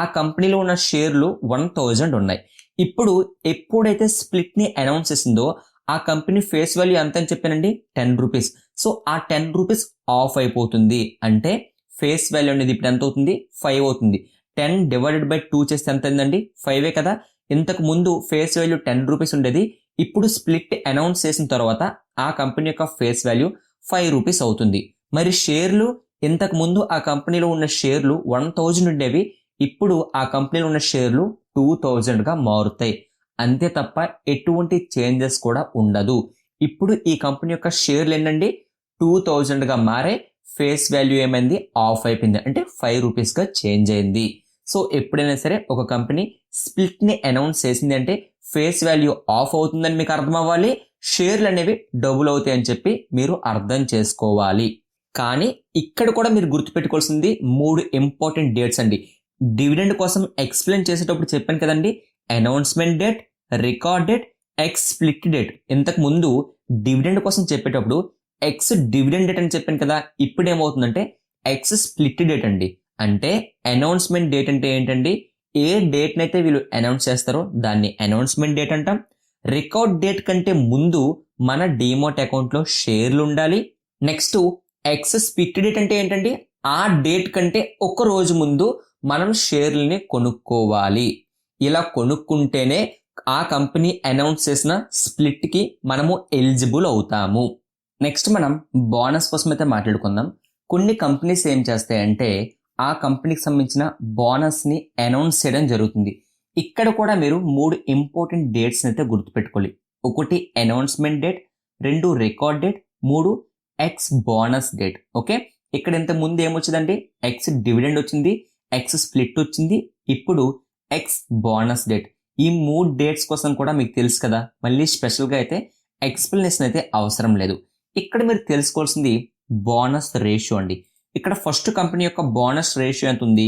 ఆ కంపెనీలో ఉన్న షేర్లు 1000 ఉన్నాయి. ఇప్పుడు ఎప్పుడైతే స్ప్లిట్ని అనౌన్స్ చేసిందో ఆ కంపెనీ ఫేస్ వాల్యూ ఎంత అని చెప్పానండి? 10 రూపీస్. సో ఆ 10 రూపీస్ ఆఫ్ అయిపోతుంది. అంటే ఫేస్ వాల్యూ అనేది ఇప్పుడు ఎంత అవుతుంది? 5 అవుతుంది. 10 డివైడెడ్ బై 2 చేస్తే ఎంత అయిందండి? 5 కదా. ఇంతకు ముందు ఫేస్ వాల్యూ 10 రూపీస్ ఉండేది. ఇప్పుడు స్ప్లిట్ అనౌన్స్ చేసిన తర్వాత ఆ కంపెనీ యొక్క ఫేస్ వాల్యూ 5 రూపీస్ అవుతుంది. మరి షేర్లు, ఇంతకు ముందు ఆ కంపెనీలో ఉన్న షేర్లు 1000 ఉండేవి. ఇప్పుడు ఆ కంపెనీలో ఉన్న షేర్లు 2000గా మారుతాయి. అంతే తప్ప ఎటువంటి చేంజెస్ కూడా ఉండదు. ఇప్పుడు ఈ కంపెనీ యొక్క షేర్లు ఏంటండి? 2000గా మారే, ఫేస్ వాల్యూ ఏమైంది? ఆఫ్ అయిపోయింది. అంటే 5 రూపీస్గా చేంజ్ అయింది. సో ఎప్పుడైనా సరే ఒక కంపెనీ స్ప్లిట్ని అనౌన్స్ చేసింది అంటే ఫేస్ వాల్యూ ఆఫ్ అవుతుందని మీకు అర్థం అవ్వాలి. షేర్లు అనేవి డబుల్ అవుతాయి అని చెప్పి మీరు అర్థం చేసుకోవాలి. కానీ ఇక్కడ కూడా మీరు గుర్తుపెట్టుకోవాల్సింది 3 ఇంపార్టెంట్ డేట్స్ అండి. డివిడెండ్ కోసం ఎక్స్ప్లెయిన్ చేసేటప్పుడు చెప్పాను కదండి, announcement date, record date, X split date. ఇంతకు ముందు డివిడెండ్ కోసం చెప్పేటప్పుడు ఎక్స్ డివిడెండ్ డేట్ అని చెప్పాను కదా. ఇప్పుడు ఏమవుతుందంటే ఎక్స్ స్ప్లిట్ డేట్ అండి. అంటే అనౌన్స్మెంట్ డేట్ అంటే ఏంటండి? ఏ డేట్ని అయితే వీళ్ళు అనౌన్స్ చేస్తారో దాన్ని అనౌన్స్మెంట్ డేట్ అంటాం. రికార్డ్ డేట్ కంటే ముందు మన డీమోట్ అకౌంట్లో షేర్లు ఉండాలి. నెక్స్ట్ ఎక్స్ స్ప్లిట్ డేట్ అంటే ఏంటండి? ఆ డేట్ కంటే ఒక రోజు ముందు మనం షేర్లని కొనుక్కోవాలి. ఇలా కొనుక్కుంటేనే ఆ కంపెనీ అనౌన్స్ చేసిన స్ప్లిట్కి మనము ఎలిజిబుల్ అవుతాము. నెక్స్ట్ మనం బోనస్ కోసం అయితే మాట్లాడుకుందాం. కొన్ని కంపెనీస్ ఏం చేస్తాయంటే ఆ కంపెనీకి సంబంధించిన బోనస్ని అనౌన్స్ చేయడం జరుగుతుంది. ఇక్కడ కూడా మీరు 3 ఇంపార్టెంట్ డేట్స్ని అయితే గుర్తుపెట్టుకోవాలి. 1 announcement date, 2 record date, 3 X bonus date. Okay, ఇక్కడ ఇంత ముందు ఏమొచ్చిందండి? ఎక్స్ డివిడెండ్ వచ్చింది, ఎక్స్ స్ప్లిట్ వచ్చింది, ఇప్పుడు ఎక్స్ బోనస్ డేట్. ఈ 3 డేట్స్ కోసం కూడా మీకు తెలుసు కదా, మళ్ళీ స్పెషల్గా అయితే ఎక్స్ప్లెనేషన్ అయితే అవసరం లేదు. ఇక్కడ మీరు తెలుసుకోవాల్సింది బోనస్ రేషియో అండి. ఇక్కడ ఫస్ట్ కంపెనీ యొక్క బోనస్ రేషియో ఎంత ఉంది?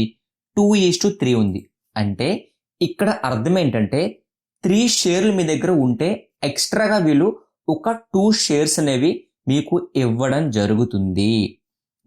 2:3 ఉంది. అంటే ఇక్కడ అర్థం ఏంటంటే 3 షేర్లు మీ దగ్గర ఉంటే ఎక్స్ట్రాగా వీళ్ళు ఒక 2 షేర్స్ అనేవి మీకు ఇవ్వడం జరుగుతుంది.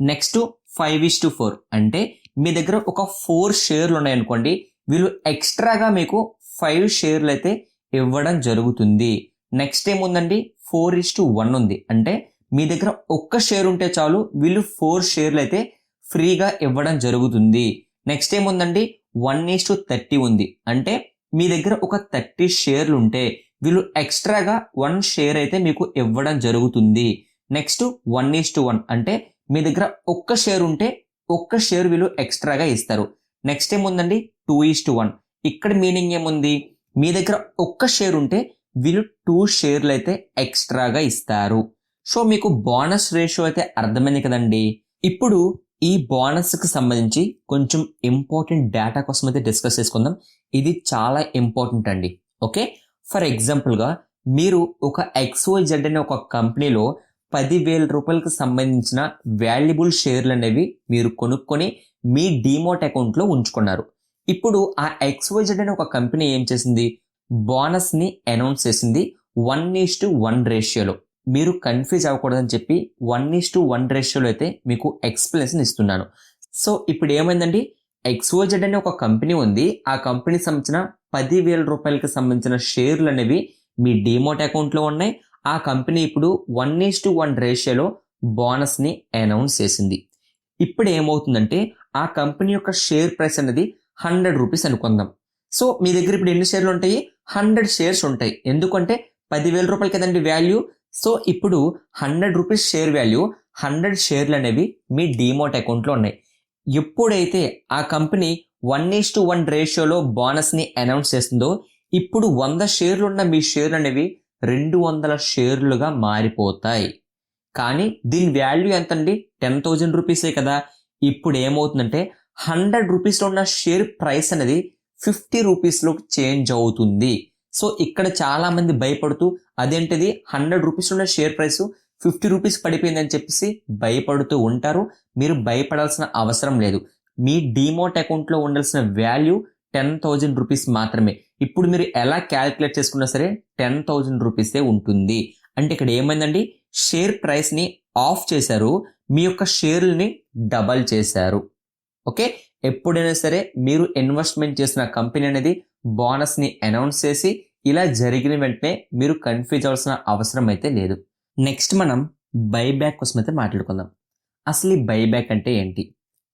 నెక్స్ట్ 5:4 అంటే మీ దగ్గర ఒక 4 షేర్లు ఉన్నాయనుకోండి, వీళ్ళు ఎక్స్ట్రాగా మీకు 5 షేర్లు అయితే ఇవ్వడం జరుగుతుంది. నెక్స్ట్ ఏముందండి 4:1 ఉంది. అంటే మీ దగ్గర ఒక్క షేర్ ఉంటే చాలు, వీళ్ళు 4 షేర్లు అయితే ఫ్రీగా ఇవ్వడం జరుగుతుంది. నెక్స్ట్ ఏముందండి 1:30 ఉంది. అంటే మీ దగ్గర ఒక 30 షేర్లు ఉంటే వీళ్ళు ఎక్స్ట్రాగా 1 షేర్ అయితే మీకు ఇవ్వడం జరుగుతుంది. నెక్స్ట్ 1:1 అంటే మీ దగ్గర ఒక్క షేర్ ఉంటే ఒక్క షేర్ వీళ్ళు ఎక్స్ట్రాగా ఇస్తారు. నెక్స్ట్ ఏముందండి 2:1. ఇక్కడ మీనింగ్ ఏముంది, మీ దగ్గర ఒక్క షేర్ ఉంటే వీళ్ళు 2 షేర్లు అయితే ఎక్స్ట్రాగా ఇస్తారు. సో మీకు బోనస్ రేషియో అయితే అర్థమైంది కదండి. ఇప్పుడు ఈ బోనస్కి సంబంధించి కొంచెం ఇంపార్టెంట్ డేటా కోసం అయితే డిస్కస్ చేసుకుందాం. ఇది చాలా ఇంపార్టెంట్ అండి. ఓకే, ఫర్ ఎగ్జాంపుల్గా మీరు ఒక XYZ అనే ఒక కంపెనీలో 10,000 రూపాయలకు సంబంధించిన వాల్యుబుల్ షేర్లు అనేవి మీరు కొనుక్కొని మీ డీమోట్ అకౌంట్లో ఉంచుకున్నారు. ఇప్పుడు ఆ XYZ అనే ఒక కంపెనీ ఏం చేసింది, బోనస్ని అనౌన్స్ చేసింది 1:1 రేషియోలో. మీరు కన్ఫ్యూజ్ అవ్వకూడదని చెప్పి 1:1 రేషియోలో అయితే మీకు ఎక్స్ప్లెనేషన్ ఇస్తున్నాను. సో ఇప్పుడు ఏమైందండి, XYZ అనే ఒక కంపెనీ ఉంది. ఆ కంపెనీకి సంబంధించిన 10,000 రూపాయలకి సంబంధించిన షేర్లు అనేవి మీ డీమోట్ అకౌంట్లో ఉన్నాయి. ఆ కంపెనీ ఇప్పుడు 1:1 రేషియోలో బోనస్ని అనౌన్స్ చేసింది. ఇప్పుడు ఏమవుతుందంటే ఆ కంపెనీ యొక్క షేర్ ప్రైస్ అనేది 100 రూపీస్ అనుకుందాం. సో మీ దగ్గర ఇప్పుడు ఎన్ని షేర్లు ఉంటాయి, 100 షేర్స్ ఉంటాయి. ఎందుకంటే 10,000 రూపాయలు కదండి వాల్యూ. సో ఇప్పుడు 100 రూపీస్ షేర్ వాల్యూ, 100 షేర్లు అనేవి మీ డీమోట్ అకౌంట్లో ఉన్నాయి. ఎప్పుడైతే ఆ కంపెనీ 1:1 రేషియోలో బోనస్ని అనౌన్స్ చేస్తుందో ఇప్పుడు 100 షేర్లు ఉన్న మీ షేర్లు అనేవి 200 షేర్లుగా మారిపోతాయి. కానీ దీని వాల్యూ ఎంతండి, 10,000 రూపీసే కదా. ఇప్పుడు ఏమవుతుందంటే 100 రూపీస్లో ఉన్న షేర్ ప్రైస్ అనేది 50 రూపీస్లోకి చేంజ్ అవుతుంది. సో ఇక్కడ చాలా మంది భయపడుతూ అదేంటిది 100 రూపీస్ ఉన్న షేర్ ప్రైస్ 50 రూపీస్ పడిపోయిందని చెప్పేసి భయపడుతూ ఉంటారు. మీరు భయపడాల్సిన అవసరం లేదు. మీ డీమోట్ అకౌంట్లో ఉండాల్సిన వాల్యూ 10,000 రూపీస్ మాత్రమే. ఇప్పుడు మీరు ఎలా క్యాల్కులేట్ చేసుకున్నా సరే 10,000 రూపీసే ఉంటుంది. అంటే ఇక్కడ ఏమైందండి, షేర్ ప్రైస్ని ఆఫ్ చేశారు, మీ యొక్క షేర్లని డబల్ చేశారు. ఓకే, ఎప్పుడైనా సరే మీరు ఇన్వెస్ట్మెంట్ చేసిన కంపెనీ అనేది బోనస్ని అనౌన్స్ చేసి ఇలా జరిగిన వెంటనే మీరు కన్ఫ్యూజ్ అవ్వాల్సిన అవసరం అయితే లేదు. నెక్స్ట్ మనం బైబ్యాక్ కోసం అయితే మాట్లాడుకుందాం. అసలు ఈ బైబ్యాక్ అంటే ఏంటి?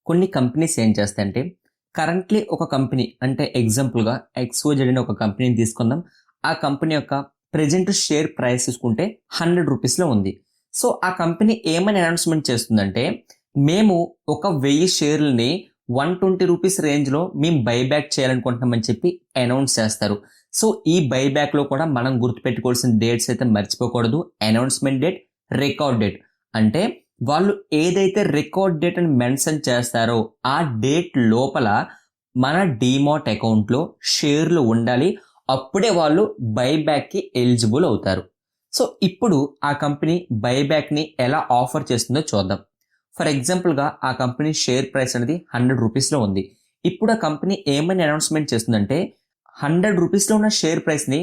కొన్ని కంపెనీస్ ఏం చేస్తాయంటే కరెంట్లీ ఒక కంపెనీ అంటే ఎగ్జాంపుల్గా XYZ అనే ఒక కంపెనీని తీసుకుందాం. ఆ కంపెనీ యొక్క ప్రెజెంట్ షేర్ ప్రైస్ చూసుకుంటే 100 రూపీస్లో ఉంది. సో ఆ కంపెనీ ఏమని అనౌన్స్మెంట్ చేస్తుందంటే మేము ఒక 1000 షేర్లని 120 రూపీస్ రేంజ్లో మేము బైబ్యాక్ చేయాలనుకుంటున్నామని చెప్పి అనౌన్స్ చేస్తారు. సో ఈ బైబ్యాక్లో కూడా మనం గుర్తుపెట్టుకోవాల్సిన డేట్స్ అయితే మర్చిపోకూడదు. Announcement date, record date. అంటే వాళ్ళు ఏదైతే రికార్డ్ డేట్ అని మెన్షన్ చేస్తారో ఆ డేట్ లోపల మన డీమాట్ అకౌంట్లో షేర్లు ఉండాలి. అప్పుడే వాళ్ళు బైబ్యాక్కి ఎలిజిబుల్ అవుతారు. సో ఇప్పుడు ఆ కంపెనీ బైబ్యాక్ని ఎలా ఆఫర్ చేస్తుందో చూద్దాం. ఫర్ ఎగ్జాంపుల్గా ఆ కంపెనీ షేర్ ప్రైస్ అనేది 100 రూపీస్లో ఉంది. ఇప్పుడు ఆ కంపెనీ ఏమని అనౌన్స్మెంట్ చేస్తుందంటే 100 రూపీస్లో ఉన్న షేర్ ప్రైస్ని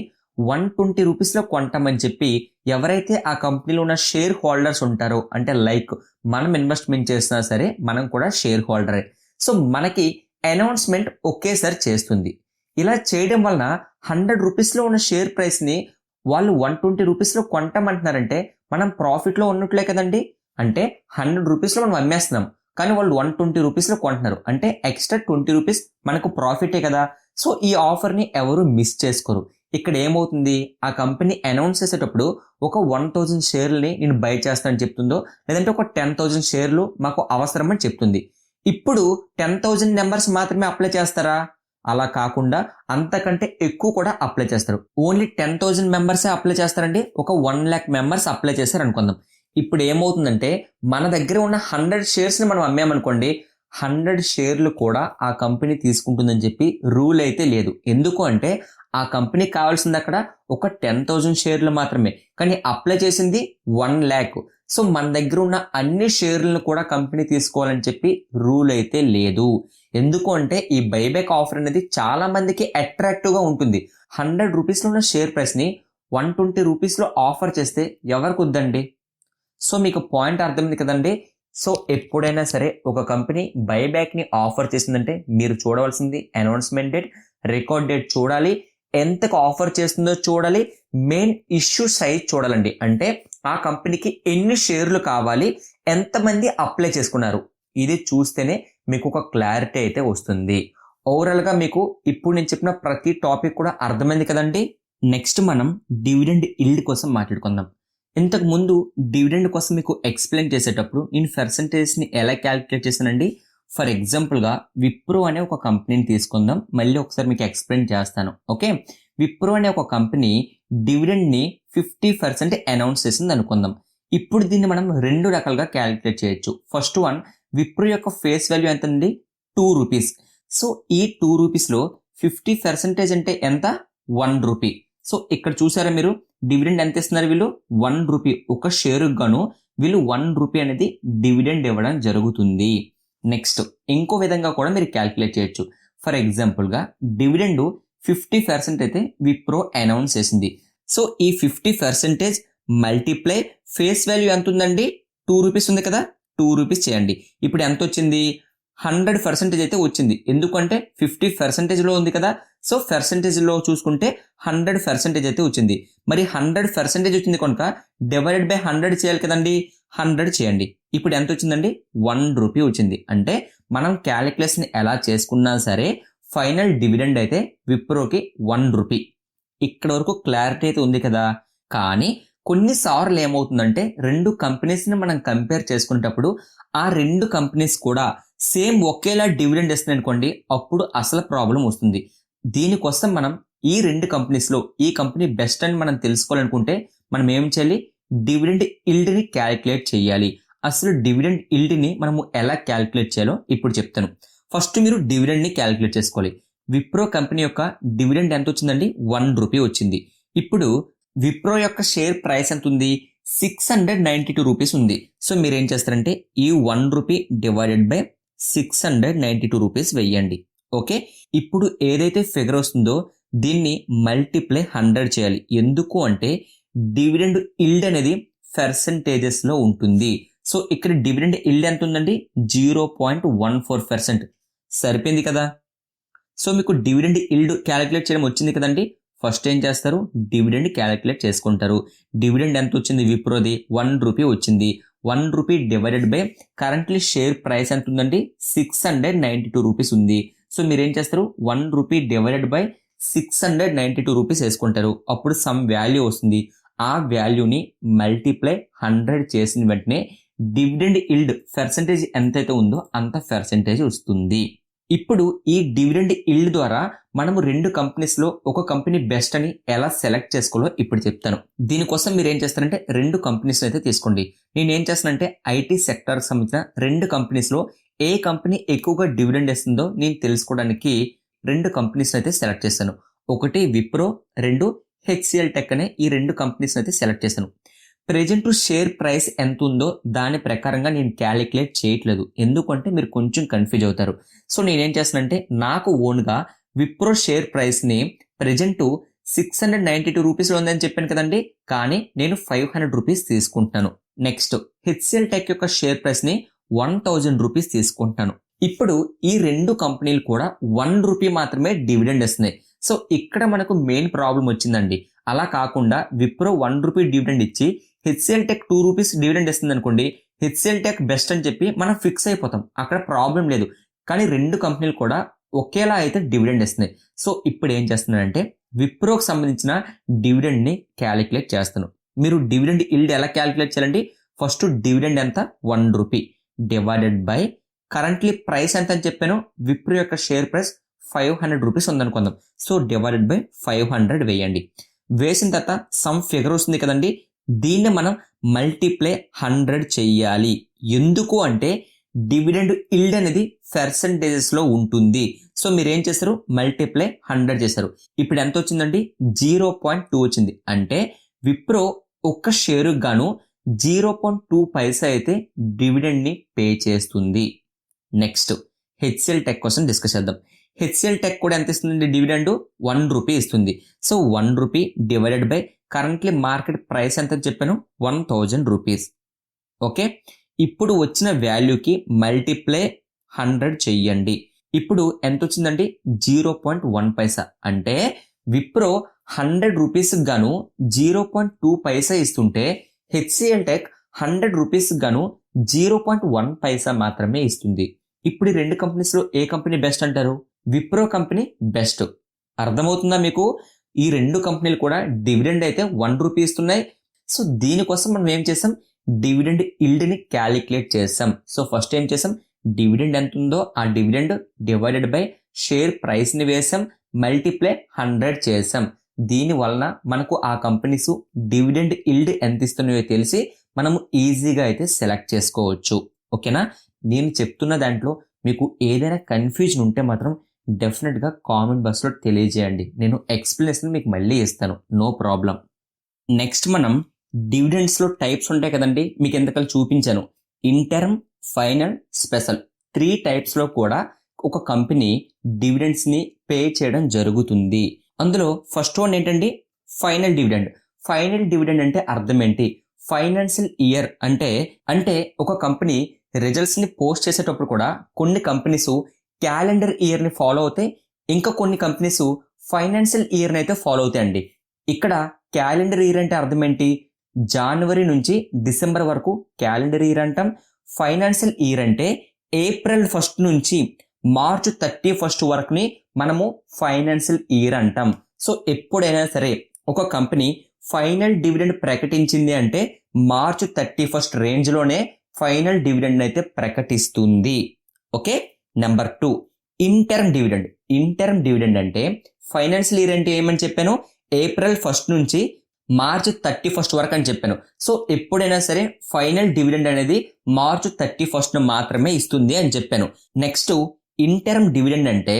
120 రూపీస్లో కొంటామని చెప్పి ఎవరైతే ఆ కంపెనీలో ఉన్న షేర్ హోల్డర్స్ ఉంటారో, అంటే లైక్ మనం ఇన్వెస్ట్మెంట్ చేసినా సరే మనం కూడా షేర్ హోల్డరే. సో మనకి అనౌన్స్మెంట్ ఒకేసారి చేస్తుంది. ఇలా చేయడం వలన 100 రూపీస్లో ఉన్న షేర్ ప్రైస్ని వాళ్ళు 120 రూపీస్లో కొంటామంటున్నారంటే మనం ప్రాఫిట్లో ఉన్నట్లే కదండి. అంటే 100 రూపీస్లో మనం అమ్మేస్తున్నాం, కానీ వాళ్ళు 120 రూపీస్లో కొంటున్నారు. అంటే ఎక్స్ట్రా 20 రూపీస్ మనకు ప్రాఫిటే కదా. సో ఈ ఆఫర్ని ఎవరు మిస్ చేసుకోరు. ఇక్కడ ఏమవుతుంది, ఆ కంపెనీ అనౌన్స్ చేసేటప్పుడు ఒక 1000 షేర్లని నేను బై చేస్తానని చెప్తుందో, లేదంటే ఒక 10,000 షేర్లు మాకు అవసరం అని చెప్తుంది. ఇప్పుడు 10,000 మెంబర్స్ మాత్రమే అప్లై చేస్తారా? అలా కాకుండా అంతకంటే ఎక్కువ కూడా అప్లై చేస్తారు. ఓన్లీ 10,000 మెంబర్సే అప్లై చేస్తారండి. ఒక 1,00,000 మెంబర్స్ అప్లై చేస్తారు అనుకుందాం. ఇప్పుడు ఏమవుతుందంటే మన దగ్గర ఉన్న 100 షేర్స్ని మనం అమ్మామనుకోండి, 100 షేర్లు కూడా ఆ కంపెనీ తీసుకుంటుందని చెప్పి రూల్ అయితే లేదు. ఎందుకు అంటే ఆ కంపెనీకి కావాల్సింది అక్కడ ఒక 10,000 షేర్లు మాత్రమే, కానీ అప్లై చేసింది 1,00,000. సో మన దగ్గర ఉన్న అన్ని షేర్లను కూడా కంపెనీ తీసుకోవాలని చెప్పి రూల్ అయితే లేదు. ఎందుకు అంటే ఈ బైబ్యాక్ ఆఫర్ అనేది చాలా మందికి అట్రాక్టివ్గా ఉంటుంది. 100 రూపీస్లో ఉన్న షేర్ ప్రైస్ని 120 రూపీస్లో ఆఫర్ చేస్తే ఎవరికి వద్దండి? సో మీకు పాయింట్ అర్థమైంది కదండి. సో ఎప్పుడైనా సరే ఒక కంపెనీ బైబ్యాక్ ని ఆఫర్ చేసిందంటే మీరు చూడవలసింది అనౌన్స్మెంట్ డేట్, రికార్డ్ డేట్ చూడాలి, ఎంతకు ఆఫర్ చేస్తుందో చూడాలి, మెయిన్ ఇష్యూ సైజ్ చూడాలండి. అంటే ఆ కంపెనీకి ఎన్ని షేర్లు కావాలి, ఎంతమంది అప్లై చేసుకున్నారు, ఇది చూస్తేనే మీకు ఒక క్లారిటీ అయితే వస్తుంది. ఓవరాల్ గా మీకు ఇప్పుడు నేను చెప్పిన ప్రతి టాపిక్ కూడా అర్థమైంది కదండి. నెక్స్ట్ మనం డివిడెండ్ ఈల్డ్ కోసం మాట్లాడుకుందాం. ఇంతకు ముందు డివిడెండ్ కోసం మీకు ఎక్స్ప్లెయిన్ చేసేటప్పుడు నేను పర్సంటేజ్ ని ఎలా క్యాలిక్యులేట్ చేశానండి. ఫర్ ఎగ్జాంపుల్ గా విప్రో అనే ఒక కంపెనీని తీసుకుందాం, మళ్ళీ ఒకసారి మీకు ఎక్స్ప్లెయిన్ చేస్తాను. ఓకే, విప్రో అనే ఒక కంపెనీ డివిడెండ్ ని 50% అనౌన్స్ చేసింది అనుకుందాం. ఇప్పుడు దీన్ని మనం రెండు రకాలుగా క్యాలిక్యులేట్ చేయొచ్చు. ఫస్ట్ వన్, విప్రో యొక్క ఫేస్ వాల్యూ ఎంత అండి, 2 రూపీస్. సో ఈ 2 రూపీస్ లో 50% అంటే ఎంత, 1 రూపీ. సో ఇక్కడ చూసారా మీరు, డివిడెండ్ ఎంత ఇస్తున్నారు వీళ్ళు, 1 రూపీ. ఒక షేరు గాను వీళ్ళు 1 రూపీ అనేది డివిడెండ్ ఇవ్వడం జరుగుతుంది. నెక్స్ట్ ఇంకో విధంగా కూడా మీరు క్యాల్కులేట్ చేయొచ్చు. ఫర్ ఎగ్జాంపుల్ గా డివిడెండ్ 50% అయితే విప్రో అనౌన్స్ చేసింది. సో ఈ 50% మల్టిప్లై ఫేస్ వాల్యూ ఎంత ఉందండి, 2 రూపీస్ ఉంది కదా, 2 రూపీస్ చేయండి. ఇప్పుడు ఎంత వచ్చింది, 100% అయితే వచ్చింది. ఎందుకంటే 50% లో ఉంది కదా, సో పర్సెంటేజ్ లో చూసుకుంటే 100% అయితే వచ్చింది. మరి 100% వచ్చింది కనుక డివైడెడ్ బై 100 చేయాలి కదండి, 100 చేయండి. ఇప్పుడు ఎంత వచ్చిందండి, 1 రూపీ వచ్చింది. అంటే మనం క్యాలిక్యులేషన్ ఎలా చేసుకున్నా సరే ఫైనల్ డివిడెండ్ అయితే విప్రోకి 1 రూపీ. ఇక్కడ వరకు క్లారిటీ అయితే ఉంది కదా. కానీ కొన్నిసార్లు ఏమవుతుందంటే రెండు కంపెనీస్ ని మనం కంపేర్ చేసుకునేటప్పుడు ఆ రెండు కంపెనీస్ కూడా సేమ్ ఒకేలా డివిడెండ్ ఇస్తుంది అనుకోండి, అప్పుడు అసలు ప్రాబ్లం వస్తుంది. దీనికోసం మనం ఈ రెండు కంపెనీస్ లో ఈ కంపెనీ బెస్ట్ అని మనం తెలుసుకోవాలనుకుంటే మనం ఏం చేయాలి, డివిడెండ్ ఈల్డ్ ని క్యాలిక్యులేట్ చేయాలి. అసలు డివిడెండ్ ఈల్డ్ ని మనము ఎలా క్యాలిక్యులేట్ చేయాలో ఇప్పుడు చెప్తాను. ఫస్ట్ మీరు డివిడెండ్ ని క్యాలిక్యులేట్ చేసుకోవాలి. విప్రో కంపెనీ యొక్క డివిడెండ్ ఎంత వచ్చిందండి, 1 రూపీ వచ్చింది. ఇప్పుడు విప్రో యొక్క షేర్ ప్రైస్ ఎంత ఉంది, 692 రూపీస్ ఉంది. సో మీరు ఏం చేస్తారంటే ఈ 1 రూపీ డివైడెడ్ బై 692 రూపీస్ వెయ్యండి. ఓకే, ఇప్పుడు ఏదైతే ఫిగర్ వస్తుందో దీన్ని మల్టిప్లై 100 చేయాలి. ఎందుకు అంటే డివిడెండ్ ఈల్డ్ అనేది పర్సెంటేజెస్ లో ఉంటుంది. సో ఇక్కడ డివిడెండ్ ఈల్డ్ ఎంత ఉందండి, 0.14%. సరిపోయింది కదా. సో మీకు డివిడెండ్ ఈల్డ్ క్యాలిక్యులేట్ చేయడం వచ్చింది కదండి. ఫస్ట్ ఏం చేస్తారు, డివిడెండ్ క్యాలిక్యులేట్ చేసుకుంటారు. డివిడెండ్ ఎంత వచ్చింది విప్రోది, 1 రూపీ వచ్చింది. 1 rupee divided by currently share price ఎంత ఉందండి, 692 రూపీస్ ఉంది. సో మీరు ఏం చేస్తారు, 1 రూపీ డివైడెడ్ బై 692 రూపీస్ వేసుకుంటారు. అప్పుడు సమ్ వాల్యూ వస్తుంది. ఆ వాల్యూని మల్టిప్లై 100 చేసిన వెంటనే డివిడెండ్ ఈల్డ్ పర్సెంటేజ్ ఎంతైతే ఉందో అంత పర్సెంటేజ్ వస్తుంది. ఇప్పుడు ఈ డివిడెండ్ ఈల్డ్ ద్వారా మనము రెండు కంపెనీస్ లో ఒక కంపెనీ బెస్ట్ అని ఎలా సెలెక్ట్ చేసుకోవాలో ఇప్పుడు చెప్తాను. దీనికోసం మీరు ఏం చేస్తారంటే రెండు కంపెనీస్ అయితే తీసుకోండి. నేను ఏం చేస్తానంటే ఐటీ సెక్టర్ సంబంధించిన రెండు కంపెనీస్ లో ఏ కంపెనీ ఎక్కువగా డివిడెండ్ ఇస్తుందో నేను తెలుసుకోవడానికి రెండు కంపెనీస్ అయితే సెలెక్ట్ చేస్తాను. ఒకటి విప్రో, రెండు హెచ్సిఎల్ టెక్ అనే ఈ రెండు కంపెనీస్ అయితే సెలెక్ట్ చేస్తాను. ప్రెజెంట్ షేర్ ప్రైస్ ఎంత ఉందో దాని ప్రకారంగా నేను క్యాలిక్యులేట్ చేయట్లేదు, ఎందుకంటే మీరు కొంచెం కన్ఫ్యూజ్ అవుతారు. సో నేనేం చేస్తానంటే నాకు ఓన్గా విప్రో షేర్ ప్రైస్ ని ప్రెజెంట్ 692 రూపీస్ లో ఉందని చెప్పాను కదండి, కానీ నేను 500 రూపీస్ తీసుకుంటాను. నెక్స్ట్ హెచ్సిఎల్ టెక్ యొక్క షేర్ ప్రైస్ ని 1000 రూపీస్ తీసుకుంటాను. ఇప్పుడు ఈ రెండు కంపెనీలు కూడా 1 రూపీ మాత్రమే డివిడెండ్ ఇస్తున్నాయి. సో ఇక్కడ మనకు మెయిన్ ప్రాబ్లం వచ్చిందండి. అలా కాకుండా విప్రో 1 రూపీ డివిడెండ్ ఇచ్చి హెచ్సిఎల్ టెక్ 2 రూపీస్ డివిడెండ్ ఇస్తుంది అనుకోండి, హెచ్సిఎల్ టెక్ బెస్ట్ అని చెప్పి మనం ఫిక్స్ అయిపోతాం, అక్కడ ప్రాబ్లం లేదు. కానీ రెండు కంపెనీలు కూడా ఒకేలా అయితే డివిడెండ్ ఇస్తున్నాయి. సో ఇప్పుడు ఏం చేస్తున్నానంటే విప్రోకి సంబంధించిన డివిడెండ్ ని క్యాలిక్యులేట్ చేస్తాను. మీరు డివిడెండ్ ఈల్డ్ ఎలా క్యాలిక్యులేట్ చేయాలండి, ఫస్ట్ డివిడెండ్ ఎంత, 1 rupee divided by currently price ఎంత అని చెప్పాను, విప్రో యొక్క షేర్ ప్రైస్ 500 రూపీస్ ఉందనుకుందాం. సో డివైడెడ్ బై 500 వేయండి. వేసిన తర్వాత సమ్ ఫిగర్ వస్తుంది కదండి, దీన్ని మనం మల్టిప్లై 100 చెయ్యాలి. ఎందుకు అంటే డివిడెండ్ ఈల్డ్ అనేది పర్సెంటేజెస్ లో ఉంటుంది. సో మీరు ఏం చేస్తారు, మల్టిప్లై 100 చేశారు. ఇప్పుడు ఎంత వచ్చిందండి, 0.2 వచ్చింది. అంటే విప్రో ఒక్క షేరు గాను 0.2 పైసా అయితే డివిడెండ్ ని పే చేస్తుంది. నెక్స్ట్ హెచ్సిఎల్ టెక్ కోసం డిస్కస్ చేద్దాం. హెచ్సిఎల్ టెక్ కూడా ఎంత ఇస్తుంది డివిడెండ్, 1 రూపీ ఇస్తుంది. So 1 rupee divided by currently market price ఎంత చెప్పాను, 1000 రూపీస్. ఓకే, ఇప్పుడు వచ్చిన వాల్యూకి మల్టిప్లై 100 చెయ్యండి. ఇప్పుడు ఎంత వచ్చిందండి? 0.1 పైసా. అంటే విప్రో 100 రూపీస్ గాను 0.2 పైసా ఇస్తుంటే హెచ్సిఎల్ టెక్ 100 రూపీస్ గాను 0.1 పైసా మాత్రమే ఇస్తుంది. ఇప్పుడు ఈ రెండు కంపెనీస్ లో ఏ కంపెనీ బెస్ట్ అంటారు? Wipro company best. అర్థమవుతుందా మీకు? ఈ రెండు కంపెనీలు కూడా డివిడెండ్ అయితే 1 రూపీ ఇస్తున్నాయి. సో దీనికోసం మనం ఏం చేసాం? డివిడెండ్ ఇల్డ్ ని క్యాలిక్యులేట్ చేసాం. సో ఫస్ట్ ఏం చేసాం? డివిడెండ్ ఎంత ఉందో ఆ dividend divided by share price ని వేసాం, మల్టిప్లై 100 చేసాం. దీని వలన మనకు ఆ కంపెనీస్ డివిడెండ్ ఇల్డ్ ఎంత ఇస్తున్నాయో తెలిసి మనము ఈజీగా అయితే సెలెక్ట్ చేసుకోవచ్చు. ఓకేనా? నేను చెప్తున్న దాంట్లో మీకు ఏదైనా కన్ఫ్యూజన్ ఉంటే మాత్రం డెఫినెట్ గా కామెంట్ బాక్స్ లో తెలియజేయండి. నేను ఎక్స్ప్లెనేషన్ మీకు మళ్ళీ ఇస్తాను, నో ప్రాబ్లం. నెక్స్ట్ మనం డివిడెండ్స్ లో టైప్స్ ఉంటాయి కదండి, మీకు ఎంతకాలం చూపించాను. ఇంటర్మ్, ఫైనల్, స్పెషల్ 3 టైప్స్ లో కూడా ఒక కంపెనీ డివిడెండ్స్ ని పే చేయడం జరుగుతుంది. అందులో ఫస్ట్ వన్ ఏంటండి? Final dividend. ఫైనల్ డివిడెండ్ అంటే అర్థం ఏంటి? ఫైనాన్షియల్ ఇయర్ అంటే ఒక కంపెనీ రిజల్ట్స్ ని పోస్ట్ చేసేటప్పుడు కూడా కొన్ని కంపెనీస్ క్యాలెండర్ ఇయర్ ని ఫాలో అవుతాయి, ఇంకా కొన్ని కంపెనీస్ ఫైనాన్షియల్ ఇయర్ ని అయితే ఫాలో అవుతాయండి. ఇక్కడ క్యాలెండర్ ఇయర్ అంటే అర్థం ఏంటి? జనవరి నుంచి డిసెంబర్ వరకు క్యాలెండర్ ఇయర్ అంటాం. ఫైనాన్షియల్ ఇయర్ అంటే ఏప్రిల్ 1 నుంచి మార్చ్ 31 వరకుని మనము ఫైనాన్షియల్ ఇయర్ అంటాం. సో ఎప్పుడైనా సరే ఒక కంపెనీ ఫైనల్ డివిడెండ్ ప్రకటించింది అంటే మార్చ్ 31 రేంజ్ లోనే ఫైనల్ డివిడెండ్ అయితే ప్రకటిస్తుంది. Okay. Number 2 interim dividend. Interim dividend అంటే ఫైనాన్షియల్ ఇయర్ అంటే ఏమని చెప్పాను? ఏప్రిల్ 1 నుంచి మార్చ్ 31 వరకు అని చెప్పాను. సో ఎప్పుడైనా సరే ఫైనల్ డివిడెండ్ అనేది మార్చ్ 31 మాత్రమే ఇస్తుంది అని చెప్పాను. నెక్స్ట్ ఇంటర్మ్ డివిడెండ్ అంటే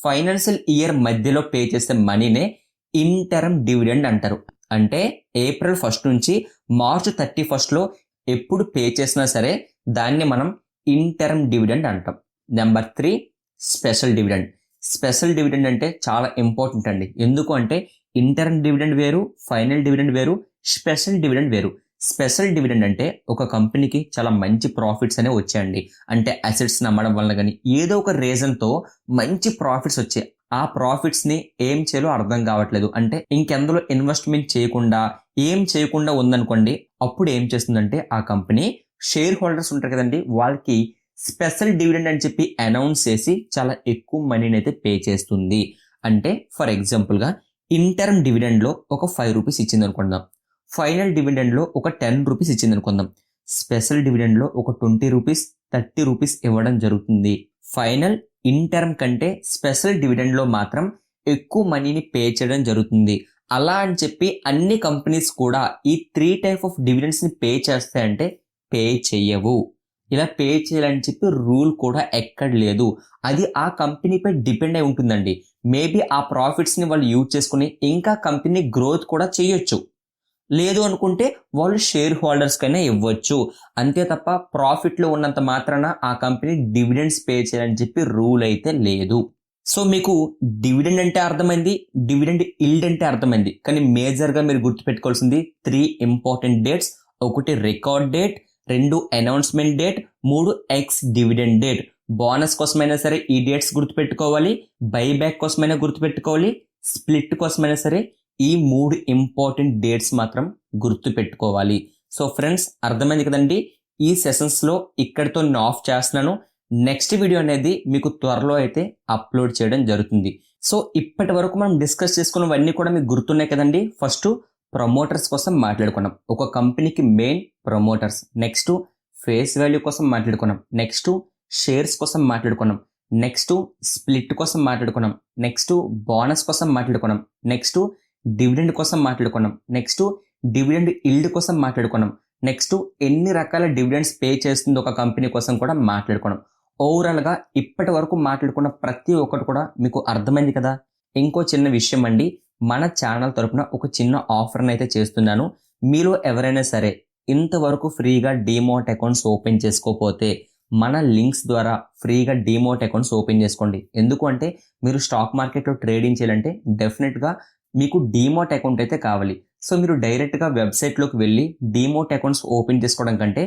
ఫైనాన్షియల్ ఇయర్ మధ్యలో పే చేసే మనీనే ఇంటర్మ్ డివిడెండ్ అంటారు. అంటే ఏప్రిల్ 1 నుంచి మార్చ్ 31 లో ఎప్పుడు పే చేసినా సరే దాన్ని మనం ఇంటర్మ్ డివిడెండ్ అంటాం. Number 3 special dividend. Special dividend అంటే చాలా ఇంపార్టెంట్ అండి. ఎందుకు అంటే ఇంటర్మ్ డివిడెండ్ వేరు, ఫైనల్ డివిడెండ్ వేరు, స్పెషల్ డివిడెండ్ వేరు. స్పెషల్ డివిడెండ్ అంటే ఒక కంపెనీకి చాలా మంచి ప్రాఫిట్స్ అనేవి వచ్చాయండి. అంటే అసెట్స్ అమ్మడం వలన కానీ ఏదో ఒక రీజన్ తో మంచి ప్రాఫిట్స్ వచ్చాయి. ఆ ప్రాఫిట్స్ ని ఏం చేయాలో అర్థం కావట్లేదు, అంటే ఇంకెందులో ఇన్వెస్ట్మెంట్ చేయకుండా ఏం చేయకుండా ఉందనుకోండి, అప్పుడు ఏం చేస్తుందంటే ఆ కంపెనీ షేర్ హోల్డర్స్ ఉంటారు కదండి, వాళ్ళకి స్పెషల్ డివిడెండ్ అని చెప్పి అనౌన్స్ చేసి చాలా ఎక్కువ మనీని అయితే పే చేస్తుంది. అంటే ఫర్ ఎగ్జాంపుల్ గా ఇంటర్మ్ డివిడెండ్ లో ఒక 5 రూపీస్ ఇచ్చింది అనుకుందాం, ఫైనల్ డివిడెండ్ లో ఒక 10 రూపీస్ ఇచ్చింది అనుకుందాం, స్పెషల్ డివిడెండ్ లో ఒక 20 రూపీస్ 30 రూపీస్ ఇవ్వడం జరుగుతుంది. ఫైనల్ ఇంటర్మ్ కంటే స్పెషల్ డివిడెండ్ లో మాత్రం ఎక్కువ మనీని పే చేయడం జరుగుతుంది. అలా అని చెప్పి అన్ని కంపెనీస్ కూడా ఈ 3 టైప్ ఆఫ్ డివిడెండ్స్ ని పే చేస్తాయంటే పే చెయ్యవు. ఇలా పే చేయాలని చెప్పి రూల్ కూడా ఎక్కడ లేదు. అది ఆ కంపెనీపై డిపెండ్ అయి ఉంటుందండి. మేబీ ఆ ప్రాఫిట్స్ ని వాళ్ళు యూజ్ చేసుకుని ఇంకా కంపెనీ గ్రోత్ కూడా చేయొచ్చు. లేదు అనుకుంటే వాళ్ళు షేర్ హోల్డర్స్ కైనా ఇవ్వచ్చు. అంతే తప్ప ప్రాఫిట్ లో ఉన్నంత మాత్రాన ఆ కంపెనీ డివిడెండ్స్ పే చేయాలని చెప్పి రూల్ అయితే లేదు. సో మీకు డివిడెండ్ అంటే అర్థమైంది, డివిడెండ్ ఇల్డ్ అంటే అర్థమైంది. కానీ మేజర్ గా మీరు గుర్తుపెట్టుకోవాల్సింది 3 ఇంపార్టెంట్ డేట్స్. ఒకటి record date, 2 announcement date, 3 X dividend date. Bonus కోసమైనా సరే ఈ డేట్స్ గుర్తుపెట్టుకోవాలి, బైబ్యాక్ కోసమైనా గుర్తుపెట్టుకోవాలి, స్ప్లిట్ కోసమైనా సరే ఈ 3 ఇంపార్టెంట్ డేట్స్ మాత్రం గుర్తు పెట్టుకోవాలి. సో ఫ్రెండ్స్, అర్థమైంది కదండి. ఈ సెషన్స్ లో ఇక్కడితో నేను ఆఫ్ చేస్తున్నాను. నెక్స్ట్ వీడియో అనేది మీకు త్వరలో అయితే అప్లోడ్ చేయడం జరుగుతుంది. సో ఇప్పటి వరకు మనం డిస్కస్ చేసుకున్నవన్నీ కూడా మీకు గుర్తున్నాయి కదండి. ఫస్ట్ ప్రమోటర్స్ కోసం మాట్లాడుకున్నాం, ఒక కంపెనీకి main promoters. Next face value కోసం మాట్లాడుకున్నాం, నెక్స్ట్ షేర్స్ కోసం మాట్లాడుకున్నాం, నెక్స్ట్ స్ప్లిట్ కోసం మాట్లాడుకున్నాం, నెక్స్ట్ బోనస్ కోసం మాట్లాడుకున్నాం, నెక్స్ట్ డివిడెండ్ కోసం మాట్లాడుకున్నాం, నెక్స్ట్ డివిడెండ్ ఇల్డ్ కోసం మాట్లాడుకున్నాం, నెక్స్ట్ ఎన్ని రకాల డివిడెండ్స్ పే చేస్తుంది ఒక కంపెనీ కోసం కూడా మాట్లాడుకున్నాం. ఓవరాల్ గా ఇప్పటి వరకు మాట్లాడుకున్న ప్రతి ఒక్కటి కూడా మీకు అర్థమైంది కదా. ఇంకో చిన్న విషయం అండి, మన ఛానల్ తరపున ఒక చిన్న ఆఫర్ని అయితే చేస్తున్నాను. మీలో ఎవరైనా సరే ఇంతవరకు ఫ్రీగా డిమోట్ అకౌంట్స్ ఓపెన్ చేసుకోకపోతే మన లింక్స్ ద్వారా ఫ్రీగా డిమోట్ అకౌంట్స్ ఓపెన్ చేసుకోండి. ఎందుకు అంటే మీరు స్టాక్ మార్కెట్లో ట్రేడింగ్ చేయాలంటే డెఫినెట్ గా మీకు డిమోట్ అకౌంట్ అయితే కావాలి. సో మీరు డైరెక్ట్గా వెబ్సైట్లోకి వెళ్ళి డీమోట్ అకౌంట్స్ ఓపెన్ చేసుకోవడం కంటే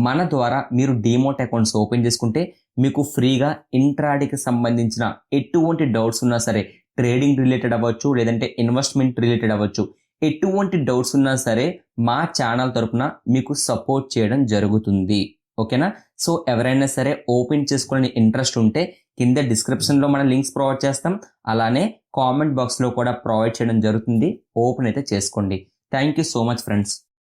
మన ద్వారా మీరు డీమోట్ అకౌంట్స్ ఓపెన్ చేసుకుంటే మీకు ఫ్రీగా ఇంట్రాడేకి సంబంధించిన ఎటువంటి డౌట్స్ ఉన్నా సరే, ట్రేడింగ్ రిలేటెడ్ అవ్వచ్చు, లేదంటే ఇన్వెస్ట్మెంట్ రిలేటెడ్ అవ్వచ్చు, ఎటువంటి డౌట్స్ ఉన్నా సరే మా ఛానల్ తరపున మీకు సపోర్ట్ చేయడం జరుగుతుంది. ఓకేనా? సో ఎవరైనా సరే ఓపెన్ చేసుకోవాలని ఇంట్రెస్ట్ ఉంటే కింద డిస్క్రిప్షన్లో మన లింక్స్ ప్రొవైడ్ చేస్తాం, అలానే కామెంట్ బాక్స్లో కూడా ప్రొవైడ్ చేయడం జరుగుతుంది. ఓపెన్ అయితే చేసుకోండి. Thank you so much friends.